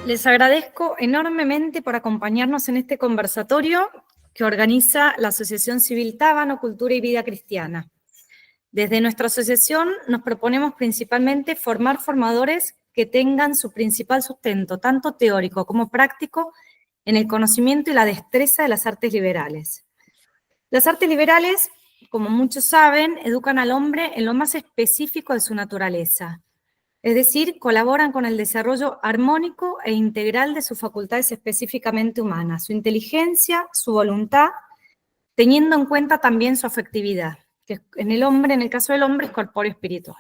Les agradezco enormemente por acompañarnos en este conversatorio que organiza la Asociación Civil Tábano, Cultura y Vida Cristiana. Desde nuestra asociación nos proponemos principalmente formar formadores que tengan su principal sustento, tanto teórico como práctico, en el conocimiento y la destreza de las artes liberales. Las artes liberales, como muchos saben, educan al hombre en lo más específico de su naturaleza. Es decir, colaboran con el desarrollo armónico e integral de sus facultades específicamente humanas, su inteligencia, su voluntad, teniendo en cuenta también su afectividad, que en el caso del hombre, es corpóreo espiritual.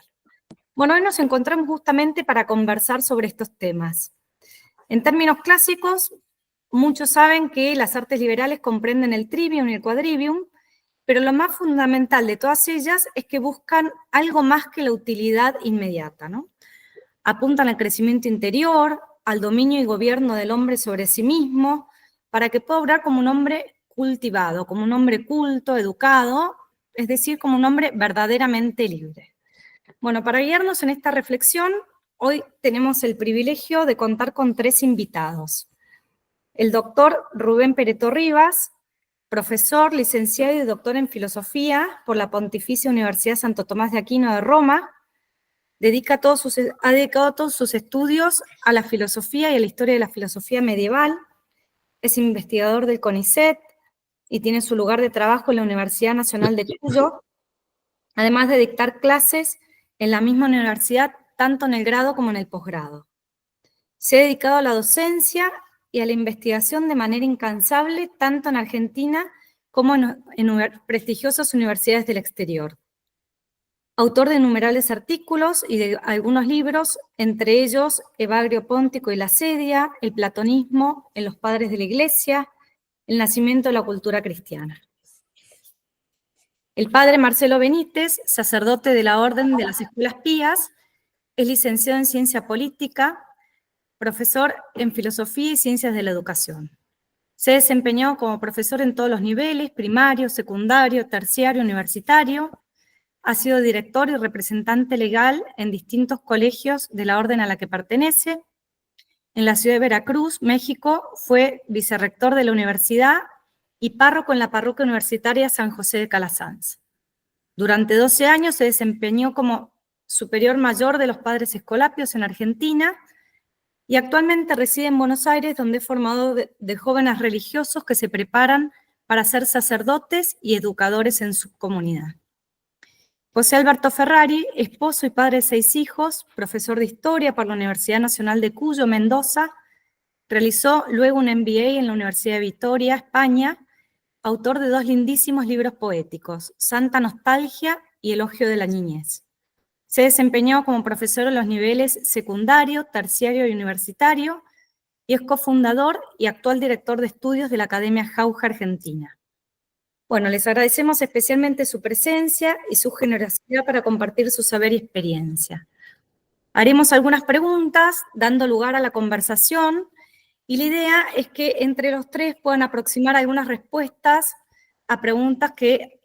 Bueno, hoy nos encontramos justamente para conversar sobre estos temas. En términos clásicos, muchos saben que las artes liberales comprenden el trivium y el quadrivium, pero lo más fundamental de todas ellas es que buscan algo más que la utilidad inmediata, ¿no? Apuntan al crecimiento interior, al dominio y gobierno del hombre sobre sí mismo, para que pueda obrar como un hombre cultivado, como un hombre culto, educado, es decir, como un hombre verdaderamente libre. Bueno, para guiarnos en esta reflexión, hoy tenemos el privilegio de contar con 3 invitados. El doctor Rubén Pereto Rivas, profesor, licenciado y doctor en filosofía por la Pontificia Universidad Santo Tomás de Aquino de Roma, ha dedicado todos sus estudios a la filosofía y a la historia de la filosofía medieval, es investigador del CONICET y tiene su lugar de trabajo en la Universidad Nacional de Cuyo, además de dictar clases en la misma universidad, tanto en el grado como en el posgrado. Se ha dedicado a la docencia y a la investigación de manera incansable, tanto en Argentina como en prestigiosas universidades del exterior. Autor de innumerables artículos y de algunos libros, entre ellos Evagrio Póntico y la Sedia, El platonismo en los padres de la Iglesia, El nacimiento de la cultura cristiana. El padre Marcelo Benítez, sacerdote de la Orden de las Escuelas Pías, es licenciado en Ciencia Política, profesor en Filosofía y Ciencias de la Educación. Se desempeñó como profesor en todos los niveles, primario, secundario, terciario, universitario. Ha sido director y representante legal en distintos colegios de la orden a la que pertenece. En la ciudad de Veracruz, México, fue vicerrector de la universidad y párroco en la parroquia universitaria San José de Calasanz. Durante 12 años se desempeñó como superior mayor de los Padres Escolapios en Argentina y actualmente reside en Buenos Aires, donde es formador de jóvenes religiosos que se preparan para ser sacerdotes y educadores en su comunidad. José Alberto Ferrari, esposo y padre de 6 hijos, profesor de Historia por la Universidad Nacional de Cuyo, Mendoza, realizó luego un MBA en la Universidad de Vitoria, España, autor de 2 lindísimos libros poéticos, Santa Nostalgia y Elogio de la Niñez. Se desempeñó como profesor en los niveles secundario, terciario y universitario, y es cofundador y actual director de estudios de la Academia Jauja Argentina. Bueno, les agradecemos especialmente su presencia y su generosidad para compartir su saber y experiencia. Haremos algunas preguntas, dando lugar a la conversación, y la idea es que entre los 3 puedan aproximar algunas respuestas a preguntas que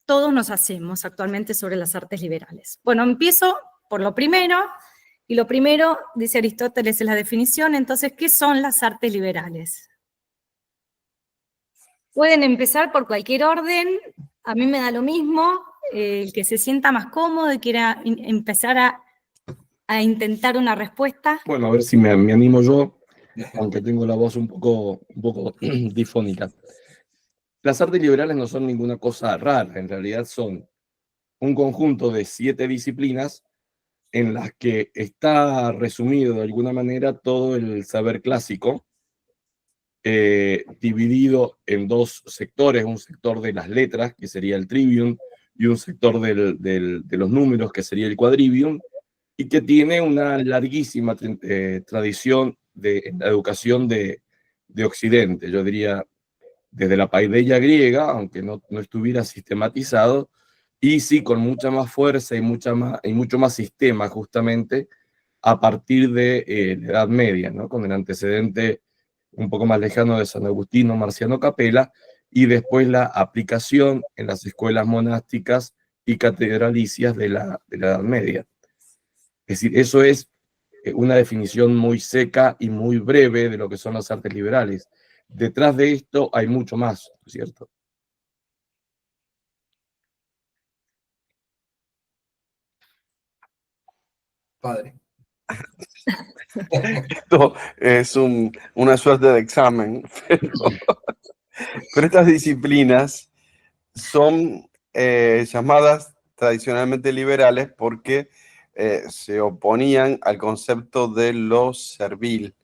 todos nos hacemos actualmente sobre las artes liberales. Bueno, empiezo por lo primero, y lo primero, dice Aristóteles en la definición, entonces, ¿qué son las artes liberales? Pueden empezar por cualquier orden, a mí me da lo mismo, el que se sienta más cómodo y quiera empezar a intentar una respuesta. Bueno, a ver si me animo yo, aunque tengo la voz un poco difónica. Las artes liberales no son ninguna cosa rara, en realidad son un conjunto de 7 disciplinas en las que está resumido de alguna manera todo el saber clásico, dividido en 2 sectores, un sector de las letras, que sería el trivium, y un sector de los números, que sería el quadrivium, y que tiene una larguísima tradición de la educación de Occidente, yo diría desde la paideia griega, aunque no estuviera sistematizado, y sí con mucha más fuerza y mucho más sistema justamente a partir de la Edad Media, ¿no? Con el antecedente un poco más lejano de San Agustín, Marciano Capella, y después la aplicación en las escuelas monásticas y catedralicias de la Edad Media. Es decir, eso es una definición muy seca y muy breve de lo que son las artes liberales. Detrás de esto hay mucho más, ¿cierto? Padre. Esto es una suerte de examen, pero estas disciplinas son llamadas tradicionalmente liberales porque se oponían al concepto de lo servil.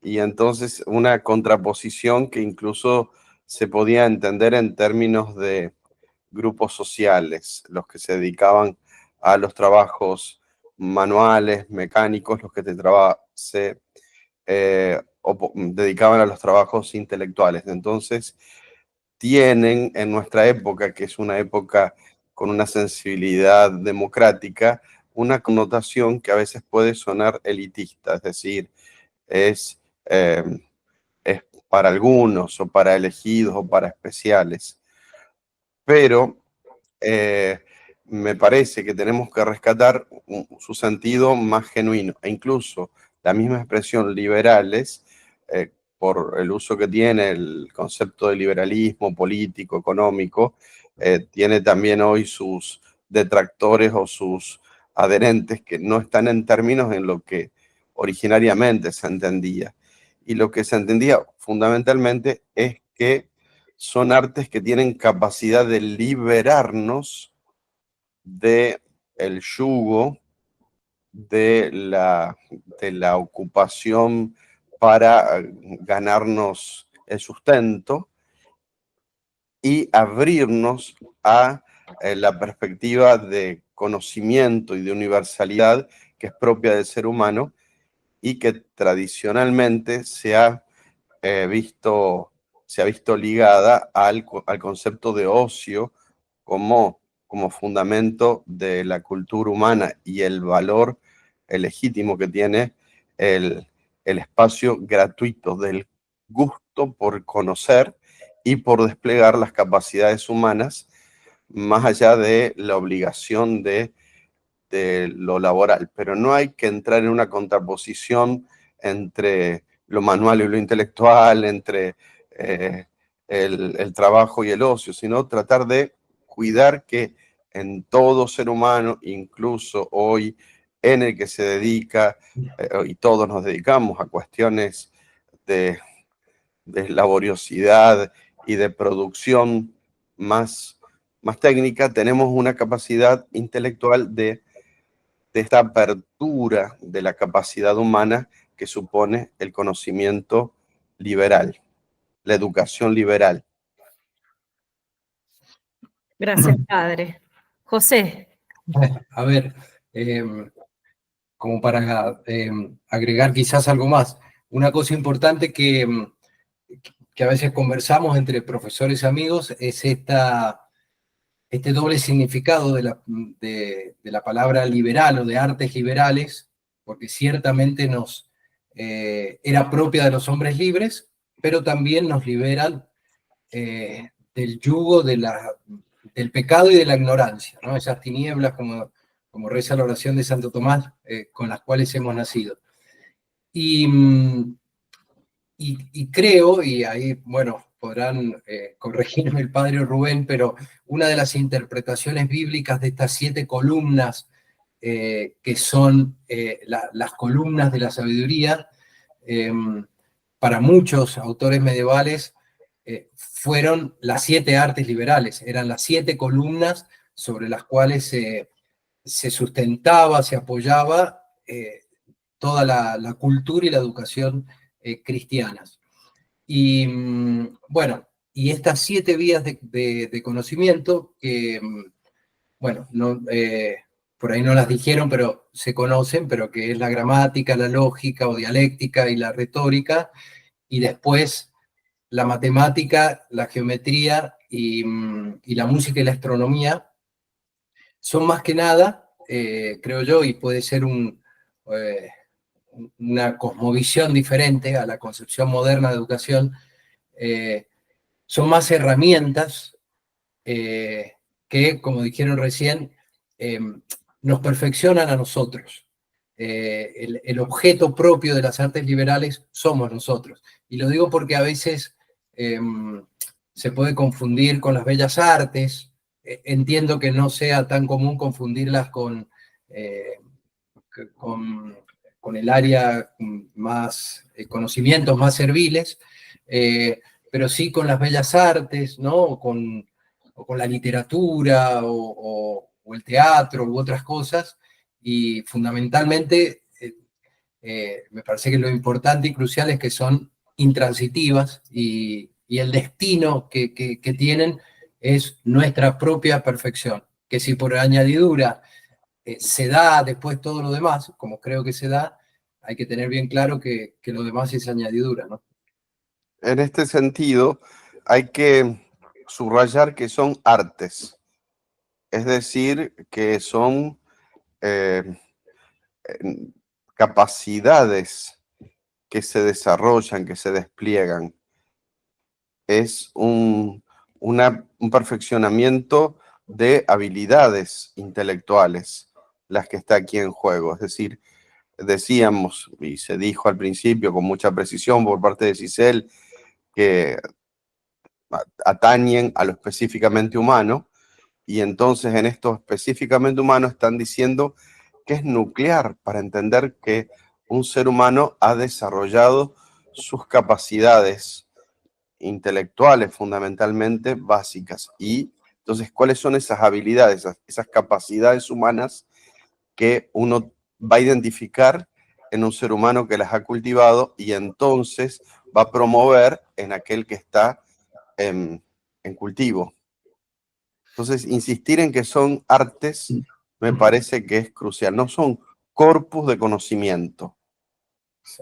Y entonces una contraposición que incluso se podía entender en términos de grupos sociales, los que se dedicaban a los trabajos manuales, mecánicos, los que se dedicaban a los trabajos intelectuales. Entonces, tienen en nuestra época, que es una época con una sensibilidad democrática, una connotación que a veces puede sonar elitista, es decir, es, eh, es para algunos o para elegidos o para especiales. Pero me parece que tenemos que rescatar su sentido más genuino e incluso la misma expresión liberales, por el uso que tiene el concepto de liberalismo político, económico, tiene también hoy sus detractores o sus adherentes que no están en términos en lo que originariamente se entendía. Y lo que se entendía fundamentalmente es que son artes que tienen capacidad de liberarnos de el yugo de la ocupación para ganarnos el sustento y abrirnos a la perspectiva de conocimiento y de universalidad que es propia del ser humano y que tradicionalmente se ha visto ligada al concepto de ocio como fundamento de la cultura humana y el valor legítimo que tiene el espacio gratuito del gusto por conocer y por desplegar las capacidades humanas más allá de la obligación de lo laboral. Pero no hay que entrar en una contraposición entre lo manual y lo intelectual, entre el trabajo y el ocio, sino tratar de cuidar que en todo ser humano, incluso hoy en el que se dedica, y todos nos dedicamos a cuestiones de laboriosidad y de producción más técnica, tenemos una capacidad intelectual de esta apertura de la capacidad humana que supone el conocimiento liberal, la educación liberal. Gracias, padre. José. A ver, como para agregar quizás algo más, una cosa importante que a veces conversamos entre profesores y amigos es este doble significado de la palabra liberal o de artes liberales, porque ciertamente era propia de los hombres libres, pero también nos liberan del yugo del pecado y de la ignorancia, ¿no? Esas tinieblas, como reza la oración de Santo Tomás, con las cuales hemos nacido. Y creo, y ahí, bueno, podrán corregirme el padre Rubén, pero una de las interpretaciones bíblicas de estas 7 columnas, que son las columnas de la sabiduría, para muchos autores medievales, fueron las 7 artes liberales, eran las 7 columnas sobre las cuales se sustentaba, se apoyaba toda la cultura y la educación cristianas. Y bueno, y estas 7 vías de conocimiento que, bueno, por ahí no las dijeron, pero se conocen, pero que es la gramática, la lógica o dialéctica y la retórica, y después la matemática, la geometría y la música y la astronomía, son más que nada, creo yo, y puede ser una cosmovisión diferente a la concepción moderna de educación, son más herramientas que, como dijeron recién, nos perfeccionan a nosotros. el objeto propio de las artes liberales somos nosotros. Y lo digo porque a veces se puede confundir con las bellas artes. Entiendo que no sea tan común confundirlas con el área más, conocimientos más serviles, pero sí con las bellas artes, ¿no? O con la literatura, o el teatro, u otras cosas, y fundamentalmente me parece que lo importante y crucial es que son intransitivas, y el destino que tienen es nuestra propia perfección, que si por añadidura se da después todo lo demás, como creo que se da, hay que tener bien claro que lo demás es añadidura, ¿no? En este sentido, hay que subrayar que son artes, es decir, que son capacidades que se desarrollan, que se despliegan. Es un perfeccionamiento de habilidades intelectuales las que está aquí en juego. Es decir, decíamos, y se dijo al principio con mucha precisión por parte de Cisel, que atañen a lo específicamente humano, y entonces en esto específicamente humano están diciendo que es nuclear para entender que un ser humano ha desarrollado sus capacidades intelectuales fundamentalmente básicas. Y entonces, ¿cuáles son esas habilidades, esas capacidades humanas que uno va a identificar en un ser humano que las ha cultivado, y entonces va a promover en aquel que está en cultivo? Entonces, insistir en que son artes me parece que es crucial. No son corpus de conocimiento,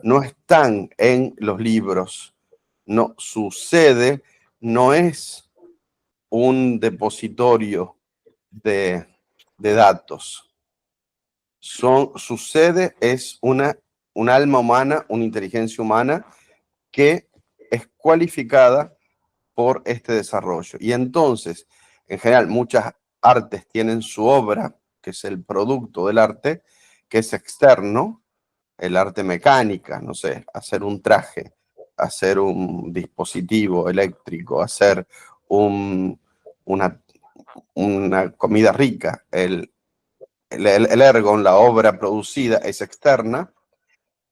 no están en los libros, no sucede, no es un depositorio de datos. Sucede, es un alma humana, una inteligencia humana que es cualificada por este desarrollo. Y entonces, en general, muchas artes tienen su obra, que es el producto del arte, que es externo, el arte mecánica, no sé, hacer un traje, hacer un dispositivo eléctrico, hacer una comida rica. El ergon, la obra producida, es externa.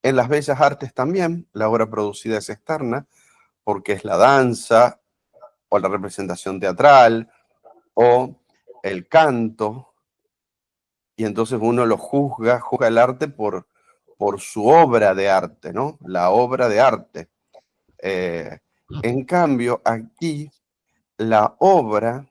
En las bellas artes también la obra producida es externa, porque es la danza, o la representación teatral, o el canto, y entonces uno lo juzga el arte por su obra de arte, ¿no? La obra de arte. En cambio, aquí la obra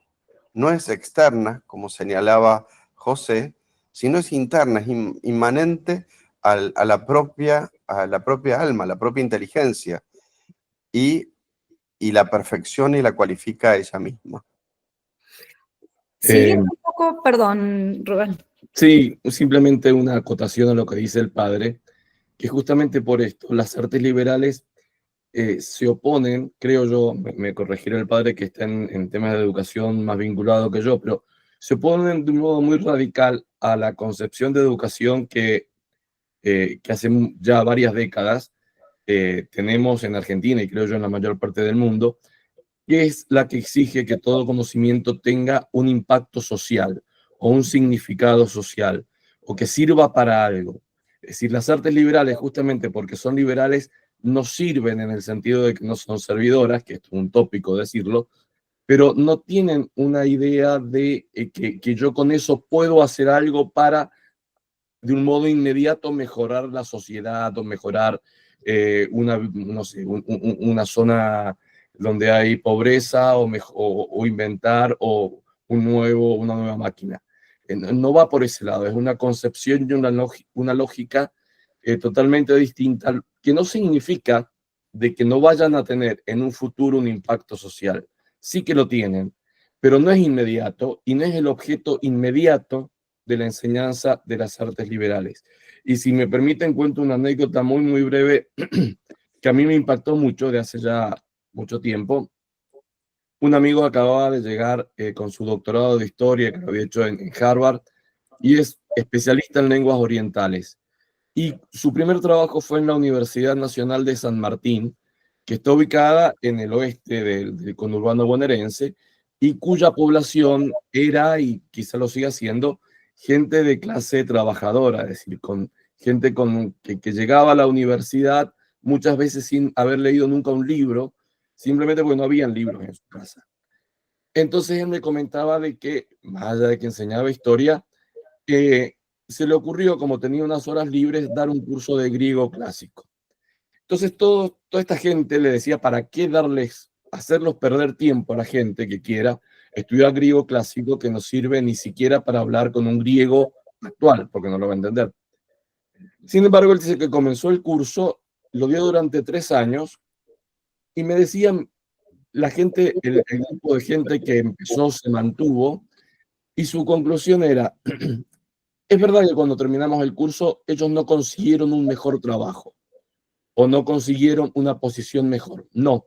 no es externa, como señalaba José, sino es interna, es inmanente a la propia alma, a la propia inteligencia, y la perfecciona y la cualifica a ella misma. Siguiendo un poco, perdón, Rubén. Sí, simplemente una acotación a lo que dice el padre, que justamente por esto las artes liberales se oponen, creo yo, me corregirá el padre que está en temas de educación más vinculado que yo, pero se oponen de un modo muy radical a la concepción de educación que hace ya varias décadas tenemos en Argentina, y creo yo en la mayor parte del mundo, que es la que exige que todo conocimiento tenga un impacto social o un significado social, o que sirva para algo. Es decir, las artes liberales, justamente porque son liberales, no sirven en el sentido de que no son servidoras, que es un tópico decirlo, pero no tienen una idea de que yo con eso puedo hacer algo para, de un modo inmediato, mejorar la sociedad o mejorar no sé, una zona donde hay pobreza, o inventar una nueva máquina. No va por ese lado, es una concepción y una lógica totalmente distinta, que no significa de que no vayan a tener en un futuro un impacto social. Sí que lo tienen, pero no es inmediato y no es el objeto inmediato de la enseñanza de las artes liberales. Y si me permiten, cuento una anécdota muy, muy breve que a mí me impactó mucho de hace ya mucho tiempo. Un amigo acababa de llegar con su doctorado de historia, que lo había hecho en Harvard, y es especialista en lenguas orientales. y su primer trabajo fue en la Universidad Nacional de San Martín, que está ubicada en el oeste del conurbano bonaerense y cuya población era, y quizá lo siga siendo, gente de clase trabajadora, es decir, con gente que llegaba a la universidad muchas veces sin haber leído nunca un libro, simplemente porque no habían libros en su casa. Entonces él me comentaba de que, más allá de que enseñaba historia, se le ocurrió, como tenía unas horas libres, dar un curso de griego clásico. Entonces toda esta gente le decía, ¿para qué hacerlos perder tiempo a la gente que quiera estudiar griego clásico que no sirve ni siquiera para hablar con un griego actual, porque no lo va a entender? Sin embargo, él dice que comenzó el curso, lo dio durante 3 años, y me decían, la gente, el grupo de gente que empezó se mantuvo, y su conclusión era, es verdad que cuando terminamos el curso, ellos no consiguieron un mejor trabajo, o no consiguieron una posición mejor, no,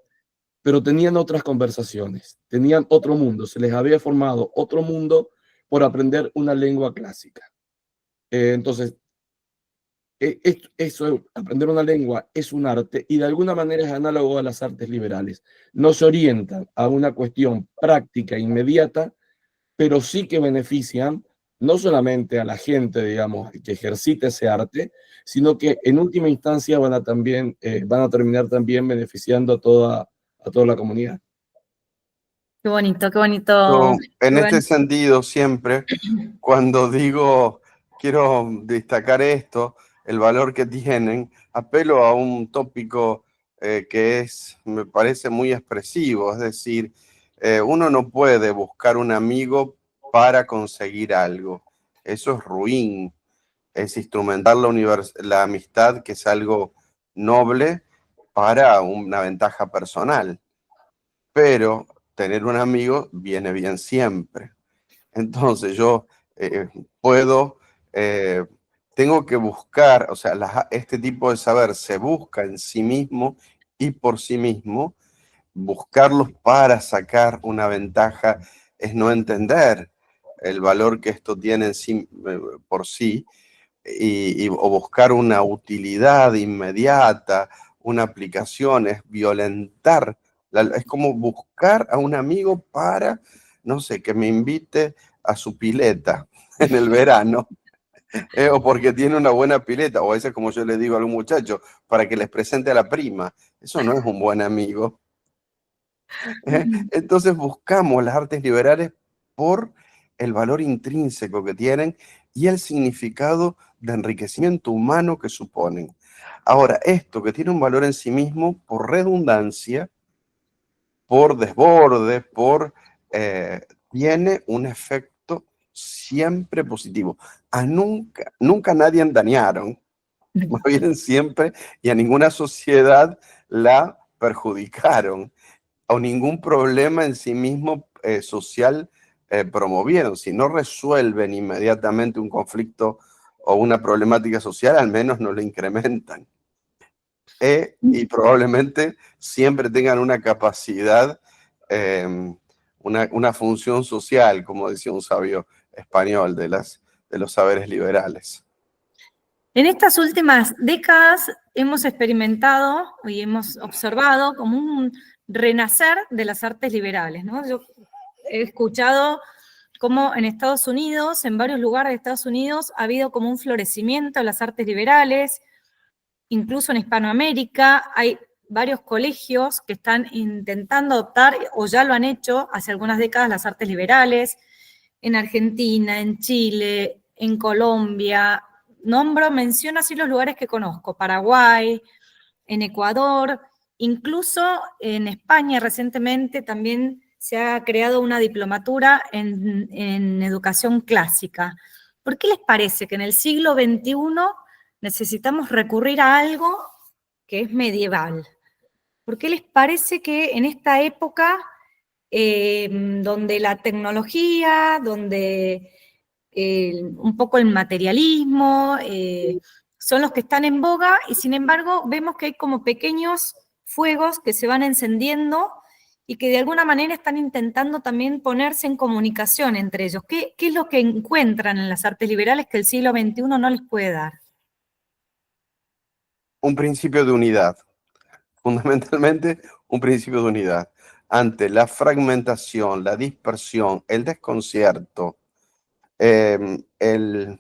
pero tenían otras conversaciones, tenían otro mundo, se les había formado otro mundo por aprender una lengua clásica. Entonces, eso, aprender una lengua es un arte y de alguna manera es análogo a las artes liberales. No se orientan a una cuestión práctica inmediata, pero sí que benefician no solamente a la gente, digamos, que ejercita ese arte, sino que en última instancia van a terminar también beneficiando a toda la comunidad. Qué bonito, En este Rubén. sentido, siempre, cuando digo, quiero destacar esto, el valor que tienen, apelo a un tópico que me parece muy expresivo, es decir, uno no puede buscar un amigo para conseguir algo. Eso es ruin, es instrumentar la amistad, que es algo noble, para una ventaja personal. Pero tener un amigo viene bien siempre. Entonces yo tengo que buscar, o sea, este tipo de saber se busca en sí mismo y por sí mismo. Buscarlos para sacar una ventaja es no entender el valor que esto tiene en sí, por sí, o buscar una utilidad inmediata, una aplicación, es violentar. Es como buscar a un amigo para, no sé, que me invite a su pileta en el verano. O porque tiene una buena pileta, o a veces, como yo le digo a algún muchacho, para que les presente a la prima. Eso no es un buen amigo. Entonces buscamos las artes liberales por el valor intrínseco que tienen y el significado de enriquecimiento humano que suponen. Ahora, esto que tiene un valor en sí mismo, por redundancia, por desborde, tiene un efecto siempre positivo. Nunca nadie dañaron, más bien siempre, y a ninguna sociedad la perjudicaron, o ningún problema en sí mismo social promovieron. Si no resuelven inmediatamente un conflicto o una problemática social, al menos no lo incrementan. Y probablemente siempre tengan una capacidad, una función social, como decía un sabio español de los saberes liberales. En estas últimas décadas hemos experimentado y hemos observado como un renacer de las artes liberales, ¿no? Yo he escuchado cómo en Estados Unidos, en varios lugares de Estados Unidos, ha habido como un florecimiento de las artes liberales, incluso en Hispanoamérica hay varios colegios que están intentando adoptar, o ya lo han hecho hace algunas décadas, las artes liberales, en Argentina, en Chile, en Colombia. Menciono así los lugares que conozco: Paraguay, en Ecuador, incluso en España recientemente también se ha creado una diplomatura en educación clásica. ¿Por qué les parece que en el siglo XXI necesitamos recurrir a algo que es medieval? ¿Por qué les parece que en esta época, donde la tecnología, donde un poco el materialismo, son los que están en boga, y sin embargo vemos que hay como pequeños fuegos que se van encendiendo y que de alguna manera están intentando también ponerse en comunicación entre ellos? ¿Qué es lo que encuentran en las artes liberales que el siglo XXI no les puede dar? un principio de unidad, fundamentalmente un principio de unidad. Ante la fragmentación, la dispersión, el desconcierto, el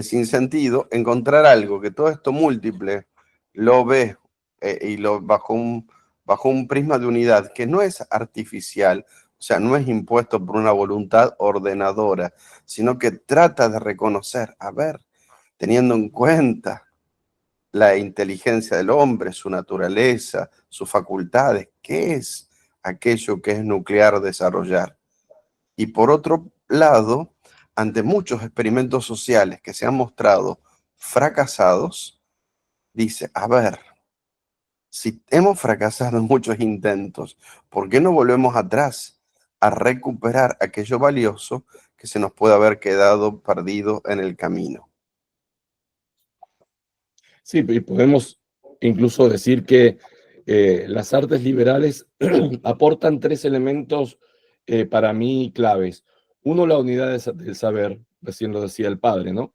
sinsentido, encontrar algo que todo esto múltiple lo ve y lo bajo un prisma de unidad que no es artificial, o sea, no es impuesto por una voluntad ordenadora, sino que trata de reconocer, a ver, teniendo en cuenta la inteligencia del hombre, su naturaleza, sus facultades, qué es aquello que es nuclear desarrollar. Y por otro lado, ante muchos experimentos sociales que se han mostrado fracasados, dice, a ver, si hemos fracasado en muchos intentos, ¿por qué no volvemos atrás a recuperar aquello valioso que se nos puede haber quedado perdido en el camino? Sí, y podemos incluso decir que las artes liberales aportan tres elementos para mí claves. Uno, la unidad del saber, recién lo decía el padre, ¿no?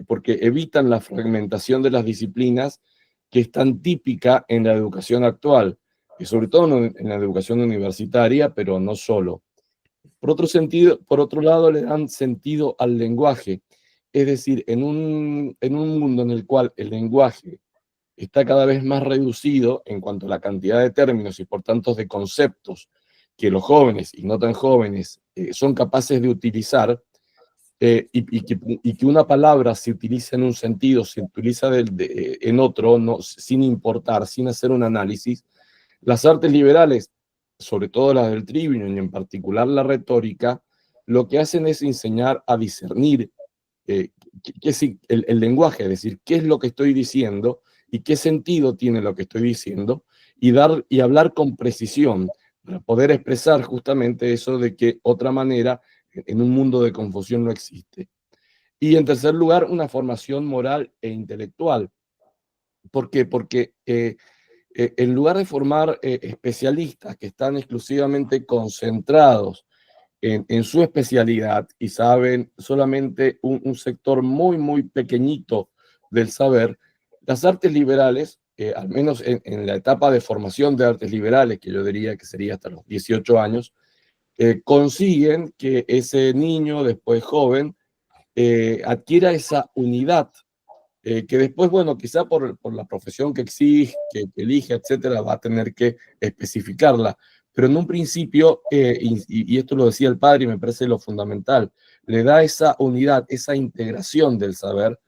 Porque evitan la fragmentación de las disciplinas que es tan típica en la educación actual, y sobre todo en la educación universitaria, pero no solo. Por otro lado, le dan sentido al lenguaje. Es decir, en un mundo en el cual el lenguaje está cada vez más reducido en cuanto a la cantidad de términos y por tanto de conceptos que los jóvenes y no tan jóvenes son capaces de utilizar, y que una palabra se utiliza en un sentido, se utiliza en otro, no, sin importar, sin hacer un análisis, las artes liberales, sobre todo las del trivium y en particular la retórica, lo que hacen es enseñar a discernir qué es el lenguaje, es decir, qué es lo que estoy diciendo y qué sentido tiene lo que estoy diciendo, y hablar con precisión para poder expresar justamente eso de que otra manera en un mundo de confusión no existe. Y en tercer lugar, una formación moral e intelectual. ¿Por qué? Porque en lugar de formar especialistas que están exclusivamente concentrados en su especialidad y saben solamente un sector muy, muy pequeñito del saber, las artes liberales, al menos en la etapa de formación de artes liberales, que yo diría que sería hasta los 18 años, consiguen que ese niño, después joven, adquiera esa unidad que después, bueno, quizá por la profesión que exige, que elige, etcétera, va a tener que especificarla. Pero en un principio, y esto lo decía el padre y me parece lo fundamental, le da esa unidad, esa integración del saber,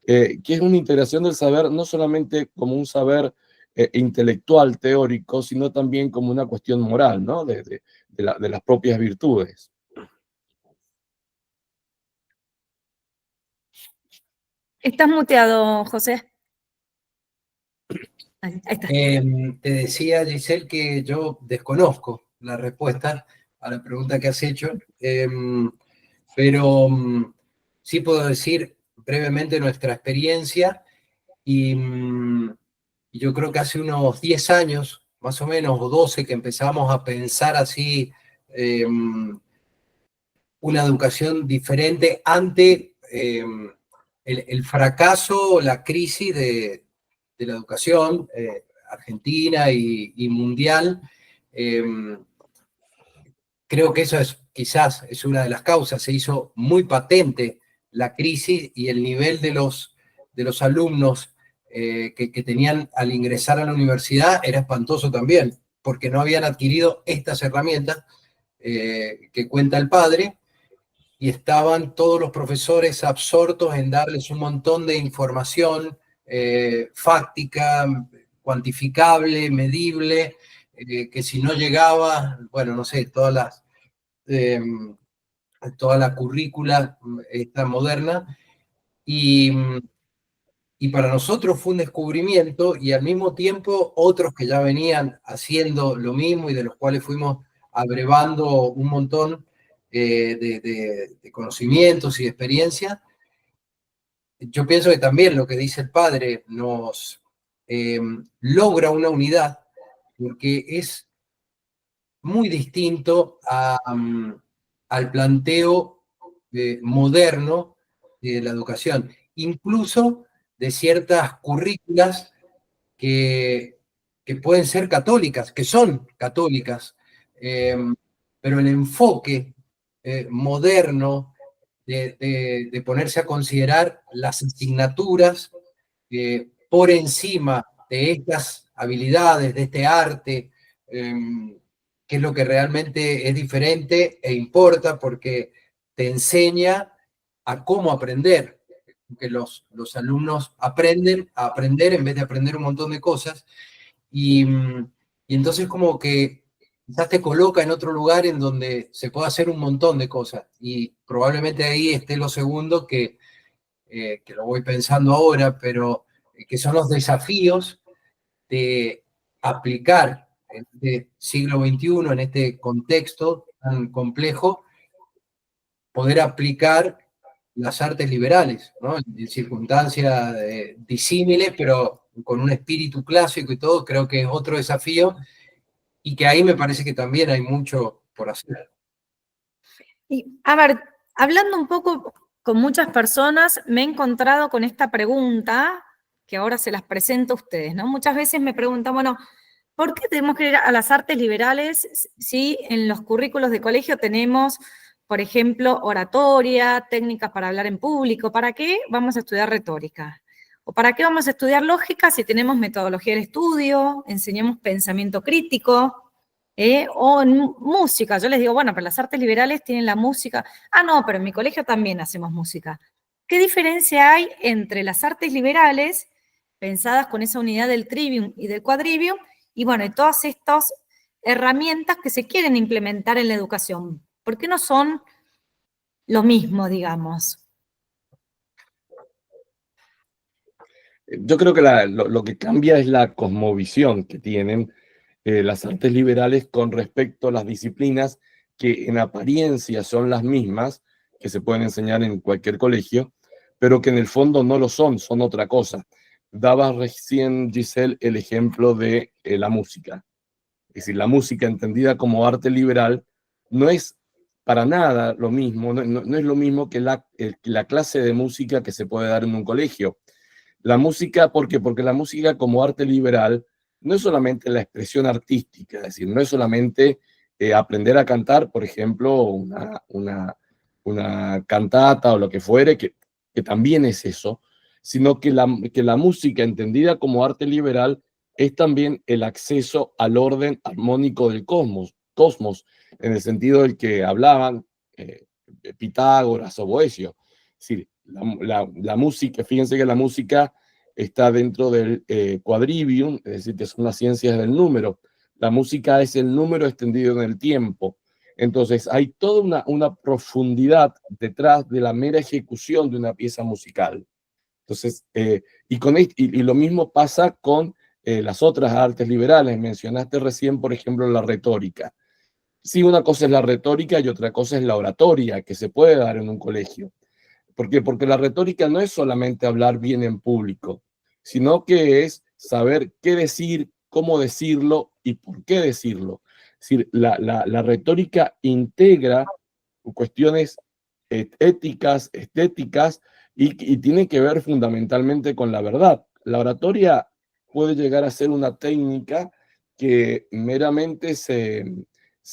que es una integración del saber no solamente como un saber intelectual, teórico, sino también como una cuestión moral, ¿no? De las propias virtudes. Estás muteado, José. Ahí está. Te decía, Giselle, que yo desconozco la respuesta a la pregunta que has hecho, pero sí puedo decir brevemente nuestra experiencia y yo creo que hace unos 10 años, más o menos, o 12, que empezamos a pensar así una educación diferente ante el fracaso, la crisis de la educación argentina y mundial. Creo que eso quizás es una de las causas. Se hizo muy patente la crisis y el nivel de los alumnos que tenían al ingresar a la universidad era espantoso también, porque no habían adquirido estas herramientas que cuenta el padre, y estaban todos los profesores absortos en darles un montón de información fáctica, cuantificable, medible, que si no llegaba, bueno, no sé, toda la currícula esta moderna, y para nosotros fue un descubrimiento, y al mismo tiempo otros que ya venían haciendo lo mismo y de los cuales fuimos abrevando un montón de conocimientos y de experiencia. Yo pienso que también lo que dice el padre nos logra una unidad, porque es muy distinto al planteo moderno de la educación, incluso de ciertas currículas que pueden ser católicas, que son católicas, pero el enfoque moderno de ponerse a considerar las asignaturas por encima de estas habilidades, de este arte, que es lo que realmente es diferente e importa porque te enseña a cómo aprender, que los alumnos aprenden a aprender en vez de aprender un montón de cosas, y entonces como que quizás te coloca en otro lugar en donde se puede hacer un montón de cosas, y probablemente ahí esté lo segundo que lo voy pensando ahora, pero que son los desafíos de aplicar en este siglo XXI, en este contexto tan complejo, poder aplicar las artes liberales, ¿no? En circunstancias disímiles, pero con un espíritu clásico y todo, creo que es otro desafío y que ahí me parece que también hay mucho por hacer. Y, a ver, hablando un poco con muchas personas, me he encontrado con esta pregunta, que ahora se las presento a ustedes, ¿no? Muchas veces me preguntan, bueno, ¿por qué tenemos que ir a las artes liberales si en los currículos de colegio tenemos, por ejemplo, oratoria, técnicas para hablar en público? ¿Para qué vamos a estudiar retórica? ¿O para qué vamos a estudiar lógica si tenemos metodología de estudio, enseñamos pensamiento crítico? O en música, yo les digo, bueno, pero las artes liberales tienen la música. Ah, no, pero en mi colegio también hacemos música. ¿Qué diferencia hay entre las artes liberales, pensadas con esa unidad del trivium y del quadrivium, y bueno, y todas estas herramientas que se quieren implementar en la educación? ¿Por qué no son lo mismo, digamos? Yo creo que lo que cambia es la cosmovisión que tienen las artes liberales con respecto a las disciplinas que en apariencia son las mismas, que se pueden enseñar en cualquier colegio, pero que en el fondo no lo son, son otra cosa. Daba recién, Giselle, el ejemplo de la música. Es decir, la música entendida como arte liberal no es para nada lo mismo, no es lo mismo que la clase de música que se puede dar en un colegio. La música, ¿por qué? Porque la música como arte liberal no es solamente la expresión artística, es decir, no es solamente aprender a cantar, por ejemplo, una cantata o lo que fuere, que también es eso, sino que la música entendida como arte liberal es también el acceso al orden armónico del cosmos, en el sentido del que hablaban Pitágoras o Boecio. Es decir, la música, fíjense que la música está dentro del quadrivium, es decir, que son las ciencias del número. La música es el número extendido en el tiempo. Entonces, hay toda una profundidad detrás de la mera ejecución de una pieza musical. Entonces, y lo mismo pasa con las otras artes liberales. Mencionaste recién, por ejemplo, la retórica. Sí, una cosa es la retórica y otra cosa es la oratoria, que se puede dar en un colegio. ¿Por qué? Porque la retórica no es solamente hablar bien en público, sino que es saber qué decir, cómo decirlo y por qué decirlo. Es decir, la retórica integra cuestiones éticas, estéticas y tiene que ver fundamentalmente con la verdad. La oratoria puede llegar a ser una técnica que meramente se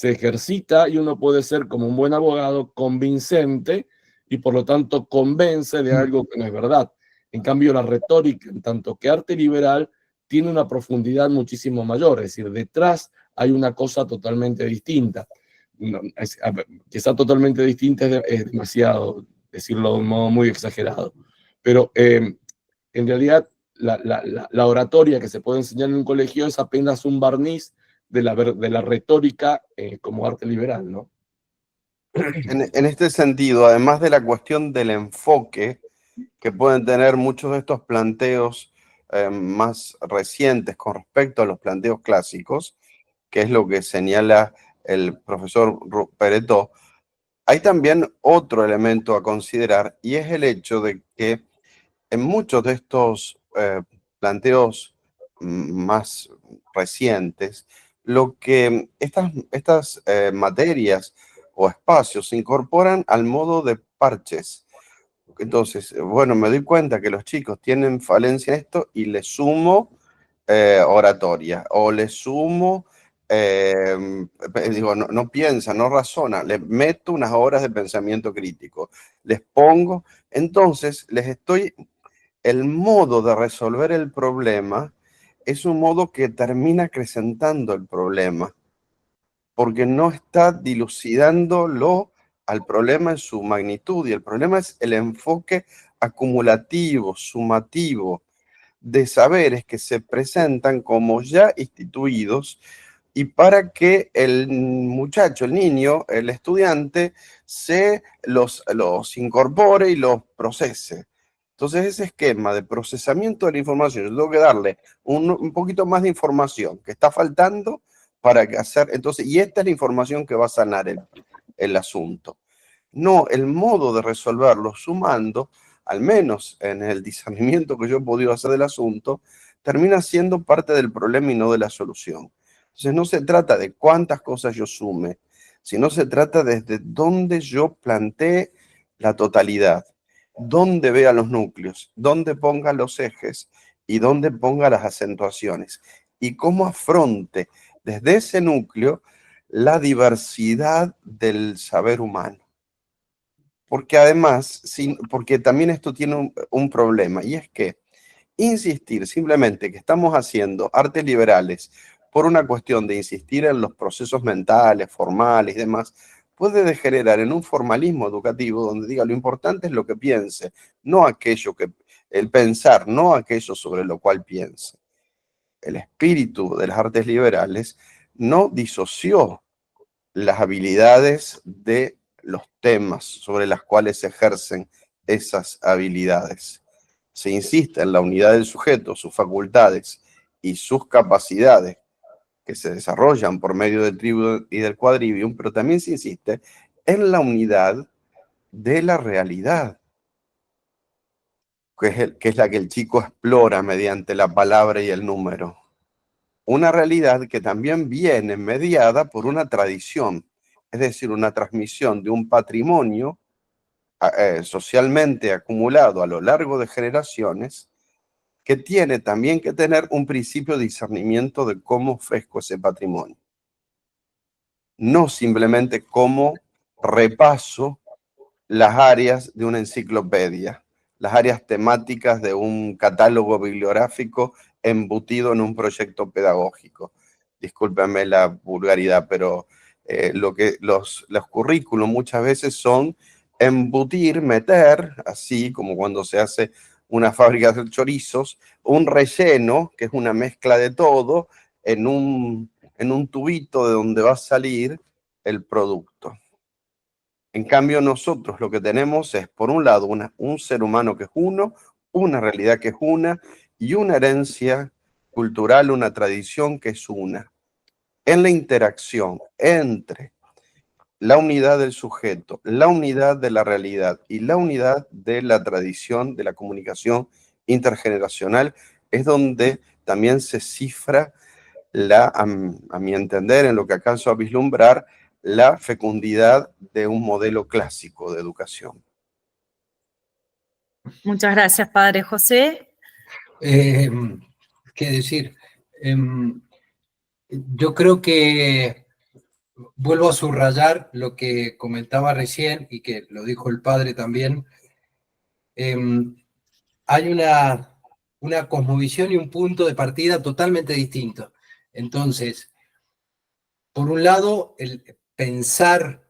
ejercita y uno puede ser como un buen abogado convincente y por lo tanto convence de algo que no es verdad. En cambio, la retórica, en tanto que arte liberal, tiene una profundidad muchísimo mayor, es decir, detrás hay una cosa totalmente distinta. No, que sea totalmente distinta es demasiado decirlo de un modo muy exagerado, pero en realidad la oratoria que se puede enseñar en un colegio es apenas un barniz de la retórica como arte liberal, ¿no? En este sentido, además de la cuestión del enfoque que pueden tener muchos de estos planteos más recientes con respecto a los planteos clásicos, que es lo que señala el profesor Peretó, hay también otro elemento a considerar y es el hecho de que en muchos de estos planteos más recientes, lo que estas materias o espacios se incorporan al modo de parches. Entonces, bueno, me doy cuenta que los chicos tienen falencia en esto y le sumo oratoria, o le sumo, digo, no piensa, no razona, le meto unas horas de pensamiento crítico, les pongo, entonces el modo de resolver el problema es un modo que termina acrecentando el problema, porque no está dilucidándolo al problema en su magnitud, y el problema es el enfoque acumulativo, sumativo, de saberes que se presentan como ya instituidos, y para que el muchacho, el niño, el estudiante, se los incorpore y los procese. Entonces, ese esquema de procesamiento de la información, yo tengo que darle un poquito más de información que está faltando para hacer, entonces, y esta es la información que va a sanar el asunto. No, el modo de resolverlo sumando, al menos en el discernimiento que yo he podido hacer del asunto, termina siendo parte del problema y no de la solución. Entonces no se trata de cuántas cosas yo sume, sino se trata desde dónde yo plantee la totalidad, dónde vea los núcleos, dónde ponga los ejes y dónde ponga las acentuaciones, y cómo afronte desde ese núcleo la diversidad del saber humano. Porque además, porque también esto tiene un problema, y es que insistir simplemente que estamos haciendo artes liberales por una cuestión de insistir en los procesos mentales, formales y demás, puede degenerar en un formalismo educativo donde diga lo importante es lo que piense, no aquello que, el pensar, no aquello sobre lo cual piense. El espíritu de las artes liberales no disoció las habilidades de los temas sobre las cuales se ejercen esas habilidades. Se insiste en la unidad del sujeto, sus facultades y sus capacidades que se desarrollan por medio del trivium y del quadrivium, pero también se insiste en la unidad de la realidad, que es la que el chico explora mediante la palabra y el número. Una realidad que también viene mediada por una tradición, es decir, una transmisión de un patrimonio socialmente acumulado a lo largo de generaciones, que tiene también que tener un principio de discernimiento de cómo ofrezco ese patrimonio. No simplemente cómo repaso las áreas de una enciclopedia, las áreas temáticas de un catálogo bibliográfico embutido en un proyecto pedagógico. Discúlpenme la vulgaridad, pero los currículos muchas veces son embutir, meter, así como cuando se hace una fábrica de chorizos, un relleno, que es una mezcla de todo, en un tubito de donde va a salir el producto. En cambio, nosotros lo que tenemos es, por un lado, un ser humano que es uno, una realidad que es una, y una herencia cultural, una tradición que es una. En la interacción entre la unidad del sujeto, la unidad de la realidad y la unidad de la tradición, de la comunicación intergeneracional, es donde también se cifra, a mi entender, en lo que alcanzo a vislumbrar, la fecundidad de un modelo clásico de educación. Muchas gracias, Padre José. ¿Qué decir? Yo creo que vuelvo a subrayar lo que comentaba recién y que lo dijo el padre también. Hay una cosmovisión y un punto de partida totalmente distinto. Entonces, por un lado, el pensar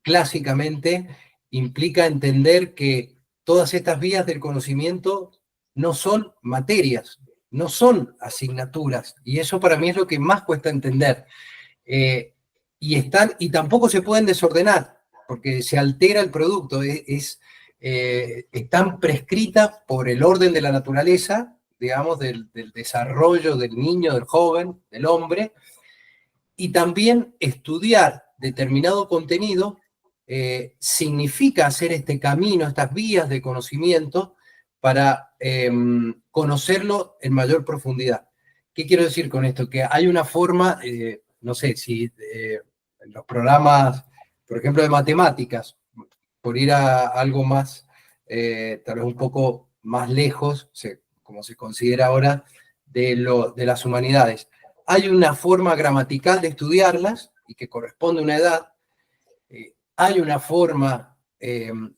clásicamente implica entender que todas estas vías del conocimiento no son materias, no son asignaturas, y eso para mí es lo que más cuesta entender. Y tampoco se pueden desordenar, porque se altera el producto, están prescritas por el orden de la naturaleza, digamos, del desarrollo del niño, del joven, del hombre, y también estudiar determinado contenido significa hacer este camino, estas vías de conocimiento para conocerlo en mayor profundidad. ¿Qué quiero decir con esto? Que hay una forma, no sé, si en los programas, por ejemplo, de matemáticas, por ir a algo más, tal vez un poco más lejos, como se considera ahora, de las humanidades. Hay una forma gramatical de estudiarlas y que corresponde a una edad. Hay una forma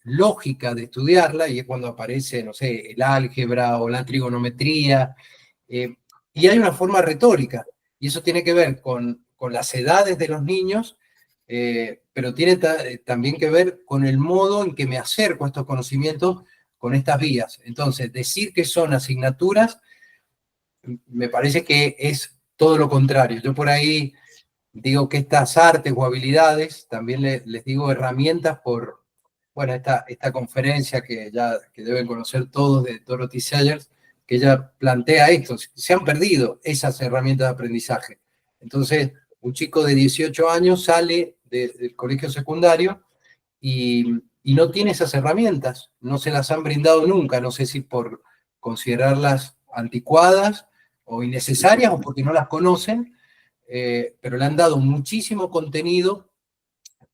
lógica de estudiarla y es cuando aparece, no sé, el álgebra o la trigonometría. Y hay una forma retórica y eso tiene que ver con las edades de los niños, pero tiene también que ver con el modo en que me acerco a estos conocimientos con estas vías. Entonces, decir que son asignaturas me parece que es todo lo contrario. Yo por ahí digo que estas artes o habilidades, también les digo herramientas por, bueno, esta conferencia que deben conocer todos de Dorothy Sayers, que ella plantea esto, se han perdido esas herramientas de aprendizaje. Entonces, un chico de 18 años sale del colegio secundario y no tiene esas herramientas, no se las han brindado nunca, no sé si por considerarlas anticuadas o innecesarias o porque no las conocen, pero le han dado muchísimo contenido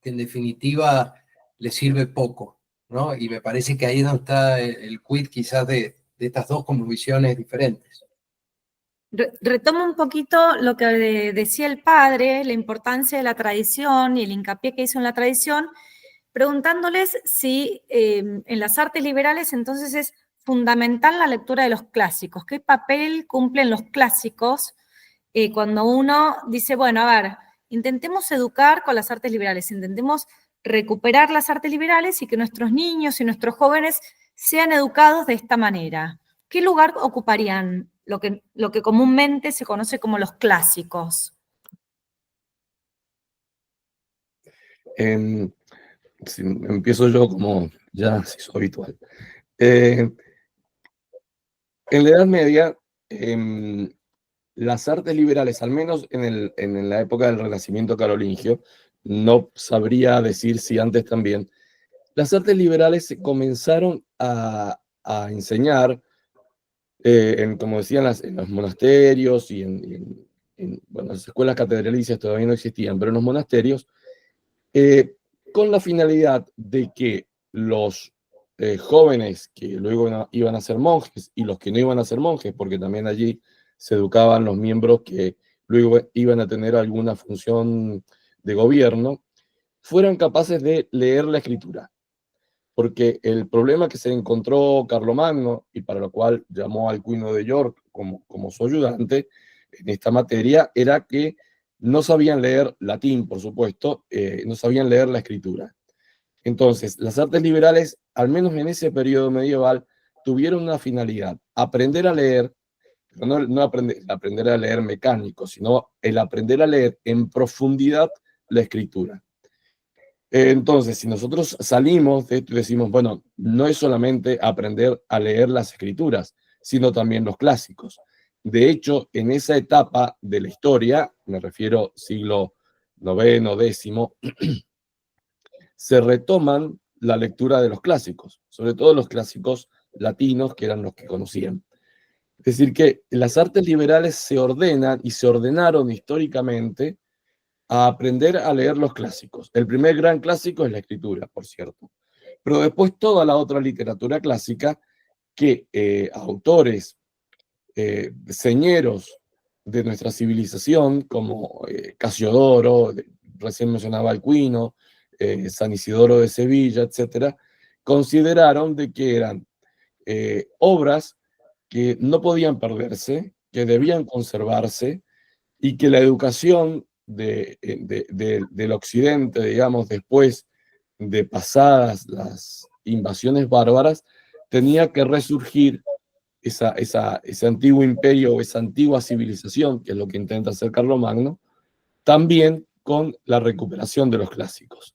que en definitiva le sirve poco, ¿no? Y me parece que ahí es donde está el quid quizás de estas dos como visiones diferentes. Retomo un poquito lo que decía el padre, la importancia de la tradición y el hincapié que hizo en la tradición, preguntándoles si en las artes liberales entonces es fundamental la lectura de los clásicos. ¿Qué papel cumplen los clásicos cuando uno dice, bueno, a ver, intentemos educar con las artes liberales, intentemos recuperar las artes liberales y que nuestros niños y nuestros jóvenes sean educados de esta manera? ¿Qué lugar ocuparían lo que comúnmente se conoce como los clásicos? Si empiezo yo como ya se hizo habitual. En la Edad Media, las artes liberales, al menos en la época del Renacimiento carolingio, no sabría decir si antes también, las artes liberales se comenzaron a enseñar, como decían, en los monasterios y bueno, las escuelas catedralicias todavía no existían, pero en los monasterios, con la finalidad de que los jóvenes que luego iban a ser monjes y los que no iban a ser monjes, porque también allí se educaban los miembros que luego iban a tener alguna función de gobierno, fueran capaces de leer la escritura. Porque el problema que se encontró Carlomagno, y para lo cual llamó al Alcuino de York como su ayudante en esta materia, era que no sabían leer latín, por supuesto, no sabían leer la escritura. Entonces, las artes liberales, al menos en ese periodo medieval, tuvieron una finalidad: aprender a leer, pero no aprender a leer mecánico, sino el aprender a leer en profundidad la escritura. Entonces, si nosotros salimos de esto y decimos, bueno, no es solamente aprender a leer las escrituras, sino también los clásicos. De hecho, en esa etapa de la historia, me refiero siglo IX, X, se retoman la lectura de los clásicos, sobre todo los clásicos latinos, que eran los que conocían. Es decir, que las artes liberales se ordenan y se ordenaron históricamente a aprender a leer los clásicos. El primer gran clásico es la escritura, por cierto. Pero después toda la otra literatura clásica que autores señeros de nuestra civilización, como Casiodoro, recién mencionaba Alcuino, San Isidoro de Sevilla, etcétera, consideraron de que eran obras que no podían perderse, que debían conservarse, y que la educación del occidente, digamos, después de pasadas las invasiones bárbaras, tenía que resurgir ese antiguo imperio o esa antigua civilización, que es lo que intenta hacer Carlomagno, también con la recuperación de los clásicos.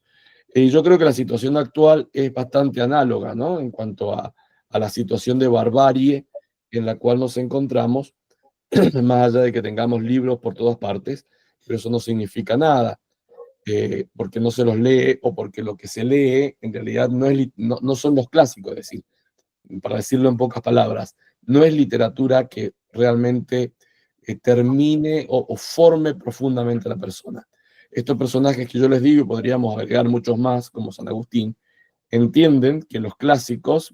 Y yo creo que la situación actual es bastante análoga, ¿no?, en cuanto a la situación de barbarie en la cual nos encontramos, más allá de que tengamos libros por todas partes, pero eso no significa nada, porque no se los lee o porque lo que se lee en realidad no son los clásicos, es decir, para decirlo en pocas palabras, no es literatura que realmente termine o forme profundamente a la persona. Estos personajes que yo les digo, y podríamos agregar muchos más, como San Agustín, entienden que los clásicos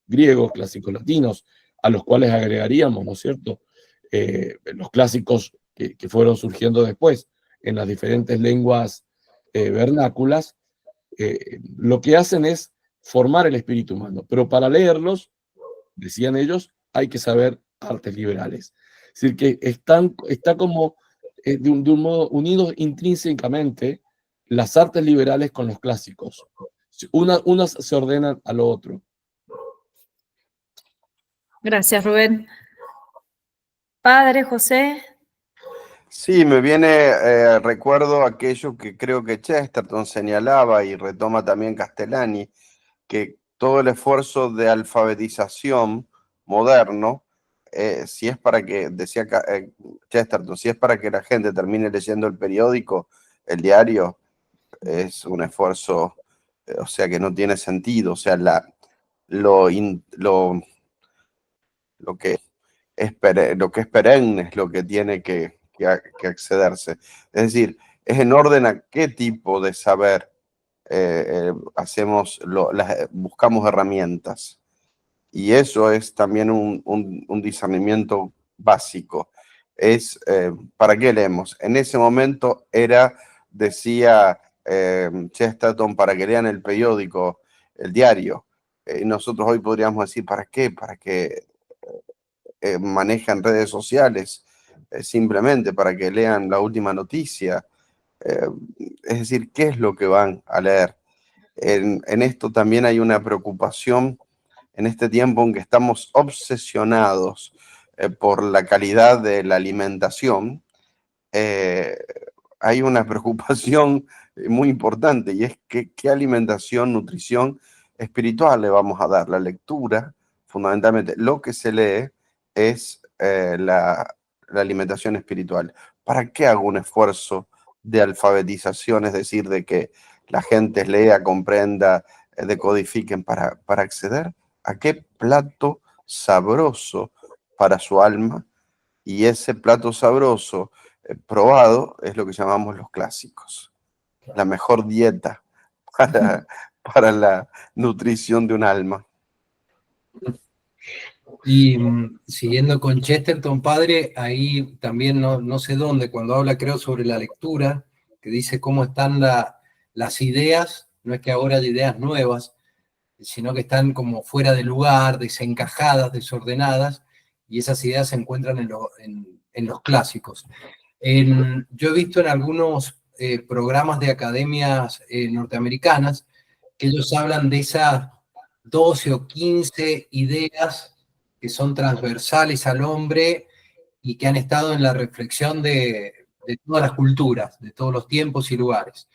griegos, clásicos latinos, a los cuales agregaríamos, ¿no es cierto?, los clásicos que fueron surgiendo después en las diferentes lenguas vernáculas, lo que hacen es formar el espíritu humano, pero para leerlos, decían ellos, hay que saber artes liberales. Es decir, que está como de un modo unidos intrínsecamente las artes liberales con los clásicos. Unas se ordenan a lo otro. Gracias, Rubén. Padre José. Sí, me viene recuerdo aquello que creo que Chesterton señalaba y retoma también Castellani, que todo el esfuerzo de alfabetización moderno, si es para que, decía Chesterton, si es para que la gente termine leyendo el periódico, el diario, es un esfuerzo, o sea, que no tiene sentido. O sea, lo que es perenne es lo que tiene que accederse. Es decir, es en orden a qué tipo de saber buscamos herramientas. Y eso es también un discernimiento básico. Es ¿para qué leemos? En ese momento decía Chesterton, para que lean el periódico, el diario. Nosotros hoy podríamos decir, ¿para qué? Para que manejan redes sociales, simplemente para que lean la última noticia. Es decir, ¿qué es lo que van a leer? En esto también hay una preocupación en este tiempo en que estamos obsesionados por la calidad de la alimentación. Hay una preocupación muy importante, y es qué alimentación, nutrición espiritual le vamos a dar. La lectura, fundamentalmente, lo que se lee es la alimentación espiritual. ¿Para qué hago un esfuerzo de alfabetización? Es decir, de que la gente lea, comprenda, decodifiquen para acceder a qué plato sabroso para su alma. Y ese plato sabroso probado es lo que llamamos los clásicos. La mejor dieta para la nutrición de un alma. Y siguiendo con Chesterton, padre, ahí también no sé dónde, cuando habla, creo, sobre la lectura, que dice cómo están las ideas, no es que ahora hay ideas nuevas, sino que están como fuera de lugar, desencajadas, desordenadas, y esas ideas se encuentran en los clásicos. Yo he visto en algunos programas de academias norteamericanas que ellos hablan de esas 12 o 15 ideas que son transversales al hombre y que han estado en la reflexión de todas las culturas, de todos los tiempos y lugares.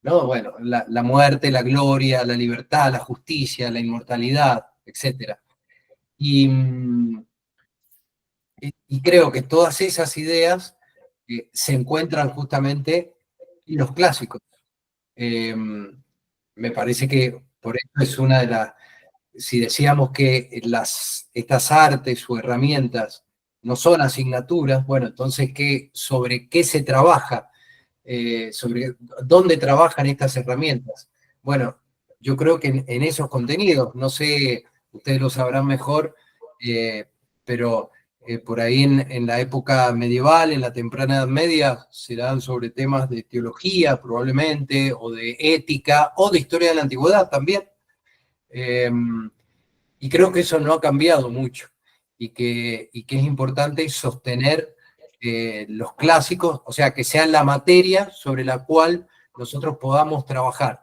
¿No? Bueno, la muerte, la gloria, la libertad, la justicia, la inmortalidad, etc. Y creo que todas esas ideas se encuentran justamente en los clásicos. Me parece que por eso es una de las... Si decíamos que estas artes o herramientas no son asignaturas, bueno, entonces, ¿sobre qué se trabaja? Sobre dónde trabajan estas herramientas. Bueno, yo creo que en esos contenidos, no sé, ustedes lo sabrán mejor, pero por ahí en la época medieval, en la temprana Edad Media, serán sobre temas de teología probablemente, o de ética, o de historia de la antigüedad también. Y creo que eso no ha cambiado mucho, y que es importante sostener los clásicos, o sea, que sean la materia sobre la cual nosotros podamos trabajar.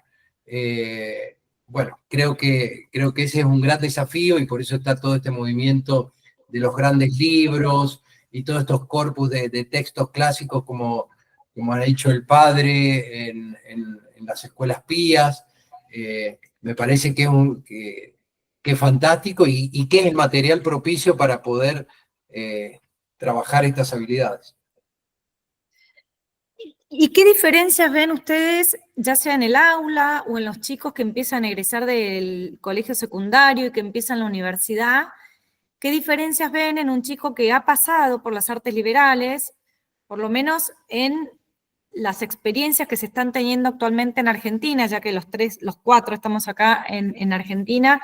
Bueno, creo que ese es un gran desafío, y por eso está todo este movimiento de los grandes libros y todos estos corpus de textos clásicos, como ha dicho el padre, en las escuelas pías. Me parece que es fantástico y que es el material propicio para poder trabajar estas habilidades. ¿Y qué diferencias ven ustedes, ya sea en el aula o en los chicos que empiezan a egresar del colegio secundario y que empiezan la universidad? ¿Qué diferencias ven en un chico que ha pasado por las artes liberales, por lo menos en las experiencias que se están teniendo actualmente en Argentina, ya que los cuatro estamos acá en Argentina,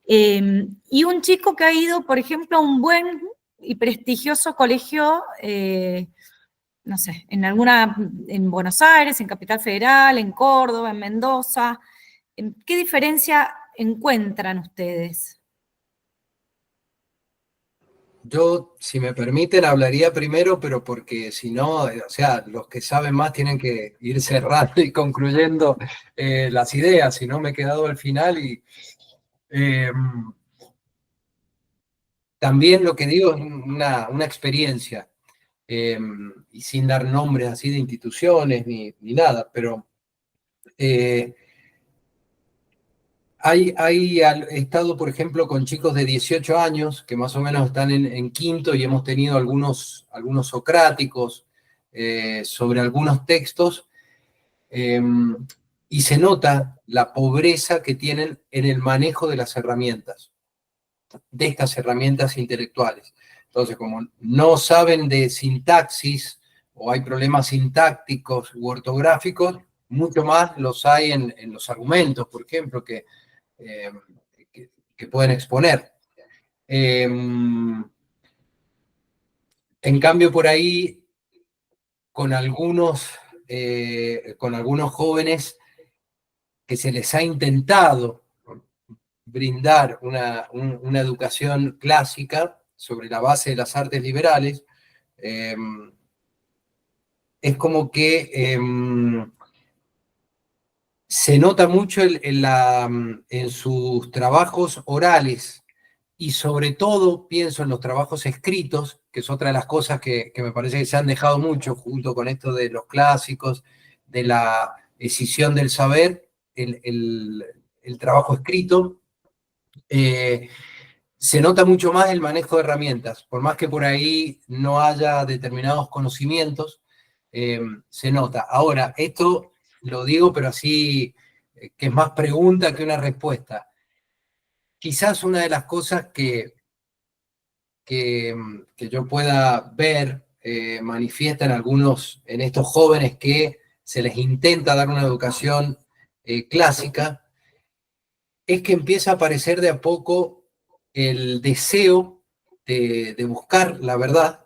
y un chico que ha ido, por ejemplo, a un buen y prestigioso colegio, no sé, en Buenos Aires, en Capital Federal, en Córdoba, en Mendoza. ¿Qué diferencia encuentran ustedes? Yo, si me permiten, hablaría primero, pero porque si no, o sea, los que saben más tienen que ir cerrando y concluyendo las ideas, si no me he quedado al final y eh, también lo que digo es una experiencia, y sin dar nombres así de instituciones ni nada, pero he estado, por ejemplo, con chicos de 18 años que más o menos están en quinto y hemos tenido algunos socráticos sobre algunos textos, eh, y se nota la pobreza que tienen en el manejo de las herramientas, de estas herramientas intelectuales. Entonces, como no saben de sintaxis o hay problemas sintácticos u ortográficos, mucho más los hay en los argumentos, por ejemplo, eh, que pueden exponer. En cambio, por ahí, con algunos jóvenes que se les ha intentado brindar una educación clásica sobre la base de las artes liberales, es como que se nota mucho en sus trabajos orales y sobre todo pienso en los trabajos escritos, que es otra de las cosas que me parece que se han dejado mucho junto con esto de los clásicos, de la escisión del saber, el trabajo escrito. Se nota mucho más el manejo de herramientas, por más que por ahí no haya determinados conocimientos, se nota. Ahora, esto lo digo, pero así que es más pregunta que una respuesta. Quizás una de las cosas que yo pueda ver manifiesta en estos jóvenes que se les intenta dar una educación clásica, es que empieza a aparecer de a poco el deseo de buscar la verdad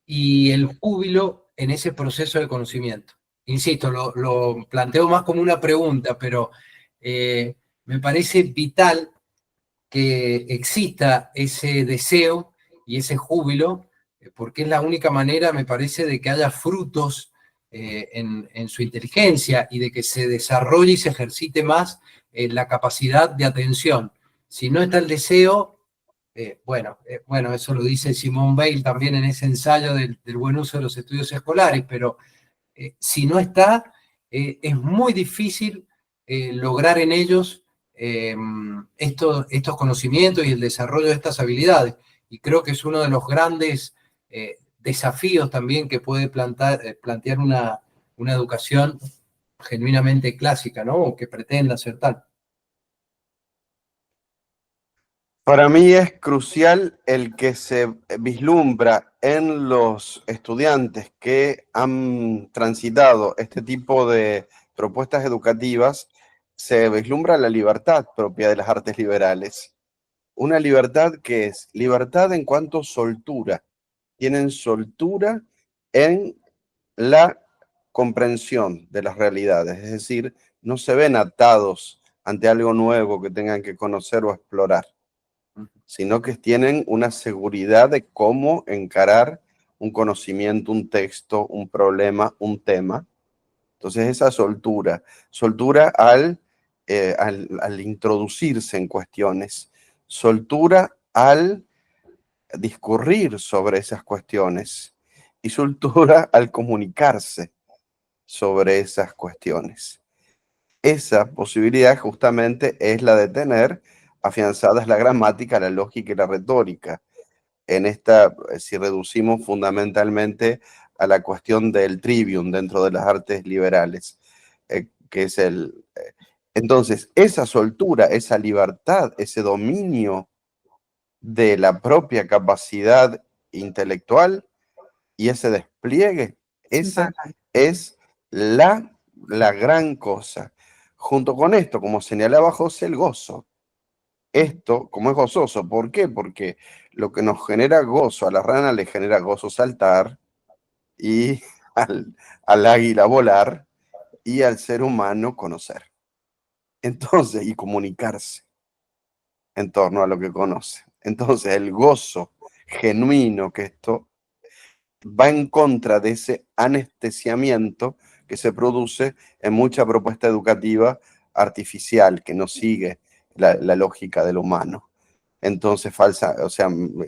y el júbilo en ese proceso de conocimiento. Insisto, lo planteo más como una pregunta, pero me parece vital que exista ese deseo y ese júbilo, porque es la única manera, me parece, de que haya frutos en su inteligencia y de que se desarrolle y se ejercite más la capacidad de atención. Si no está el deseo, bueno, eso lo dice Simone Weil también en ese ensayo del buen uso de los estudios escolares, pero si no está, es muy difícil lograr en ellos estos conocimientos y el desarrollo de estas habilidades. Y creo que es uno de los grandes desafíos también que puede plantear una educación genuinamente clásica, ¿no? O que pretenda ser tal. Para mí es crucial el que se vislumbra en los estudiantes que han transitado este tipo de propuestas educativas, se vislumbra la libertad propia de las artes liberales. Una libertad que es libertad en cuanto a soltura. Tienen soltura en la comprensión de las realidades, es decir, no se ven atados ante algo nuevo que tengan que conocer o explorar, sino que tienen una seguridad de cómo encarar un conocimiento, un texto, un problema, un tema. Entonces esa soltura al introducirse en cuestiones, soltura al discurrir sobre esas cuestiones y soltura al comunicarse sobre esas cuestiones. Esa posibilidad justamente es la de tener afianzadas la gramática, la lógica y la retórica. En esta, si reducimos fundamentalmente a la cuestión del trivium dentro de las artes liberales, que es entonces, esa soltura, esa libertad, ese dominio de la propia capacidad intelectual y ese despliegue, esa es la gran cosa. Junto con esto, como señalaba José, el gozo. esto, como es gozoso, ¿por qué? Porque lo que nos genera gozo, a la rana le genera gozo saltar, y al águila volar, y al ser humano conocer. Entonces, y comunicarse en torno a lo que conoce. Entonces, el gozo genuino que esto va en contra de ese anestesiamiento que se produce en mucha propuesta educativa artificial que no sigue la lógica del humano. Entonces,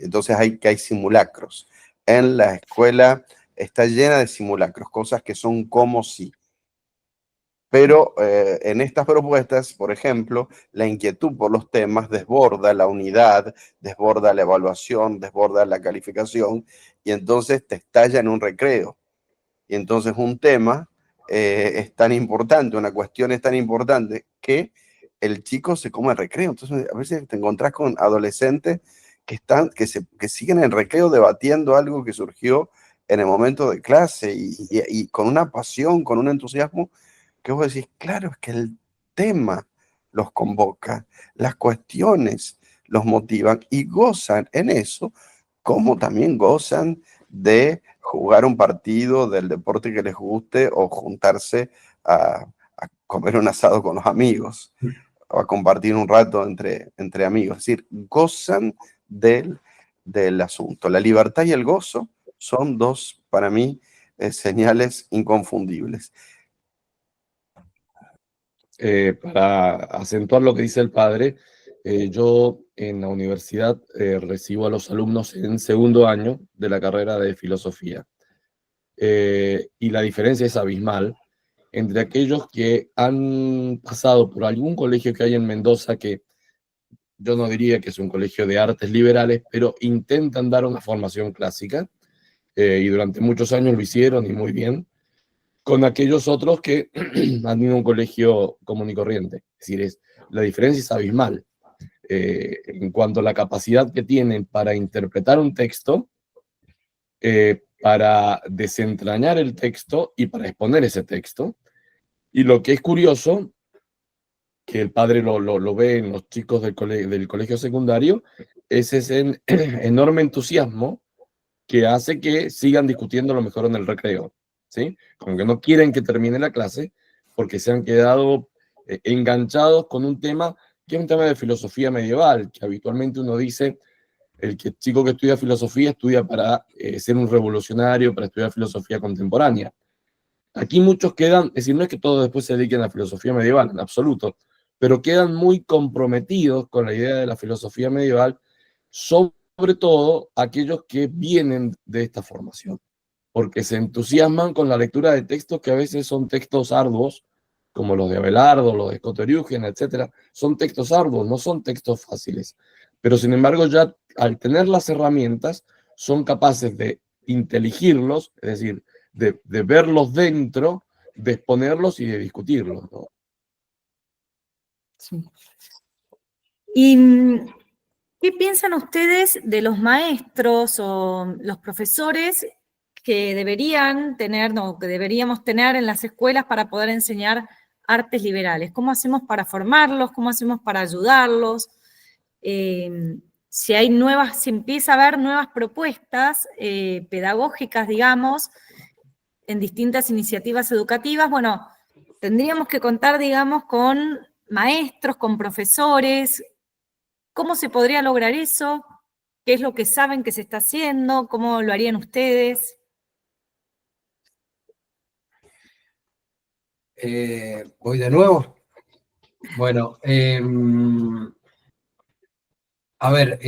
entonces hay simulacros. En la escuela está llena de simulacros, cosas que son como si. Pero en estas propuestas, por ejemplo, la inquietud por los temas desborda la unidad, desborda la evaluación, desborda la calificación, y entonces te estalla en un recreo. Y entonces un tema es tan importante, una cuestión es tan importante, que el chico se come el recreo. Entonces a veces te encontrás con adolescentes que siguen en el recreo debatiendo algo que surgió en el momento de clase, y con una pasión, con un entusiasmo, que vos decís, claro, es que el tema los convoca, las cuestiones los motivan y gozan en eso, como también gozan de jugar un partido del deporte que les guste, o juntarse a comer un asado con los amigos, o a compartir un rato entre amigos. Es decir, gozan del asunto. La libertad y el gozo son dos, para mí, señales inconfundibles. Para acentuar lo que dice el padre, yo en la universidad recibo a los alumnos en segundo año de la carrera de filosofía. Y la diferencia es abismal entre aquellos que han pasado por algún colegio que hay en Mendoza, que yo no diría que es un colegio de artes liberales, pero intentan dar una formación clásica, y durante muchos años lo hicieron y muy bien, con aquellos otros que han ido a un colegio común y corriente. Es decir, la diferencia es abismal en cuanto a la capacidad que tienen para interpretar un texto, para desentrañar el texto y para exponer ese texto. Y lo que es curioso, que el padre lo ve en los chicos del colegio secundario, es ese enorme entusiasmo que hace que sigan discutiendo lo mejor en el recreo, ¿sí? Como que no quieren que termine la clase porque se han quedado enganchados con un tema que es un tema de filosofía medieval, que habitualmente uno dice, el chico que estudia filosofía estudia para ser un revolucionario, para estudiar filosofía contemporánea. Aquí muchos quedan, es decir, no es que todos después se dediquen a filosofía medieval, en absoluto, pero quedan muy comprometidos con la idea de la filosofía medieval, sobre todo aquellos que vienen de esta formación, porque se entusiasman con la lectura de textos que a veces son textos arduos, como los de Abelardo, los de Scott Eriugena, etc. Son textos arduos, no son textos fáciles, pero sin embargo ya al tener las herramientas son capaces de inteligirlos, es decir, de verlos dentro, de exponerlos y de discutirlos, ¿no? Sí. ¿Y qué piensan ustedes de los maestros o los profesores que deberían tener, no, que deberíamos tener en las escuelas para poder enseñar artes liberales? ¿Cómo hacemos para formarlos? ¿Cómo hacemos para ayudarlos? Si empieza a haber nuevas propuestas pedagógicas, digamos, en distintas iniciativas educativas, bueno, tendríamos que contar, digamos, con maestros, con profesores. ¿Cómo se podría lograr eso? ¿Qué es lo que saben que se está haciendo? ¿Cómo lo harían ustedes? ¿Voy de nuevo? Bueno, a ver,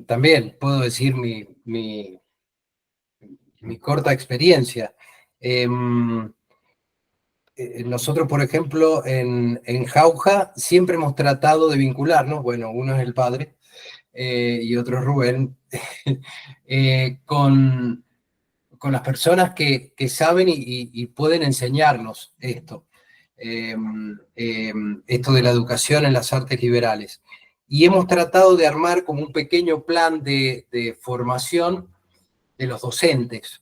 también puedo decir mi corta experiencia. Nosotros, por ejemplo, en Jauja siempre hemos tratado de vincularnos, bueno, uno es el padre y otro es Rubén, con las personas que saben y pueden enseñarnos esto, esto de la educación en las artes liberales. Y hemos tratado de armar como un pequeño plan de formación de los docentes.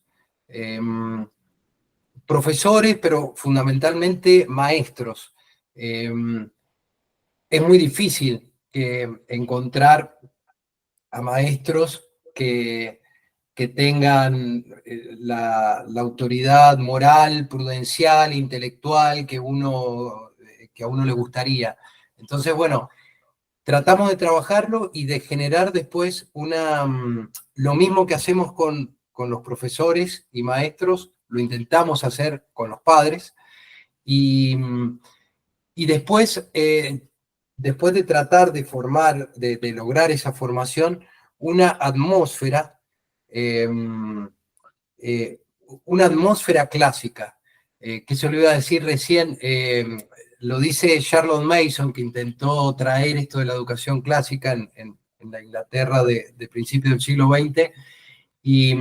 Profesores, pero fundamentalmente maestros. Es muy difícil que encontrar a maestros que tengan la autoridad moral, prudencial, intelectual que a uno le gustaría. Entonces, bueno, tratamos de trabajarlo y de generar después lo mismo que hacemos con los profesores y maestros, lo intentamos hacer con los padres, y después, después de tratar de formar, de lograr esa formación, una atmósfera, una atmósfera clásica, que se lo iba a decir recién, lo dice Charlotte Mason, que intentó traer esto de la educación clásica en la Inglaterra de principios del siglo XX, y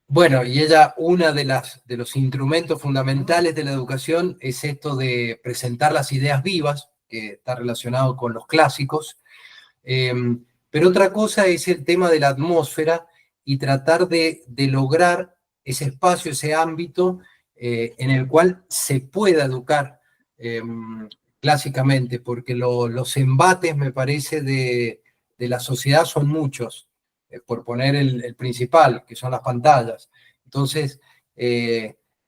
bueno, y ella, una de los instrumentos fundamentales de la educación es esto de presentar las ideas vivas, que está relacionado con los clásicos, pero otra cosa es el tema de la atmósfera y tratar de lograr ese espacio, ese ámbito en el cual se pueda educar clásicamente, porque los embates, me parece, de la sociedad son muchos, por poner el principal, que son las pantallas. Entonces,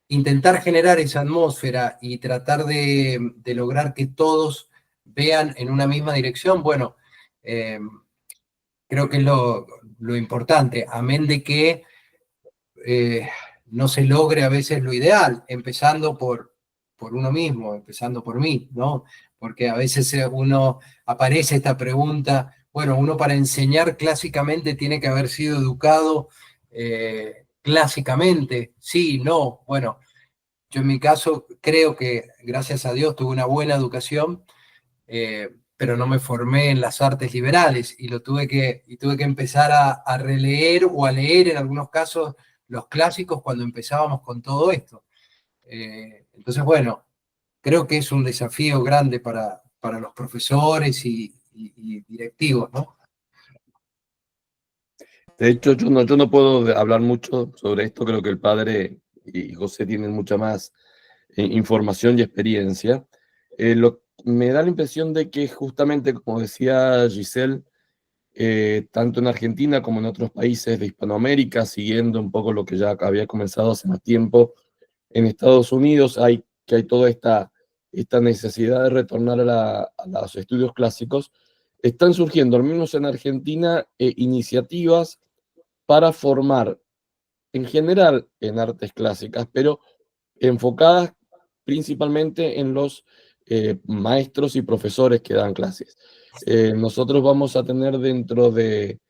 intentar generar esa atmósfera y tratar de lograr que todos vean en una misma dirección, bueno, creo que es lo importante, amén de que no se logre a veces lo ideal, empezando por uno mismo, empezando por mí, ¿no? Porque a veces aparece esta pregunta, bueno, uno para enseñar clásicamente tiene que haber sido educado clásicamente, sí, no, bueno, yo en mi caso creo que gracias a Dios tuve una buena educación, pero no me formé en las artes liberales y tuve que empezar a releer o a leer en algunos casos los clásicos cuando empezábamos con todo esto. Entonces, bueno, creo que es un desafío grande para los profesores y directivos, ¿no? De hecho, yo no puedo hablar mucho sobre esto, creo que el padre y José tienen mucha más información y experiencia. Me da la impresión de que justamente, como decía Giselle, tanto en Argentina como en otros países de Hispanoamérica, siguiendo un poco lo que ya había comenzado hace más tiempo en Estados Unidos, hay toda esta necesidad de retornar a los estudios clásicos. Están surgiendo, al menos en Argentina, iniciativas para formar en general en artes clásicas, pero enfocadas principalmente en los maestros y profesores que dan clases. Nosotros vamos a tener dentro de,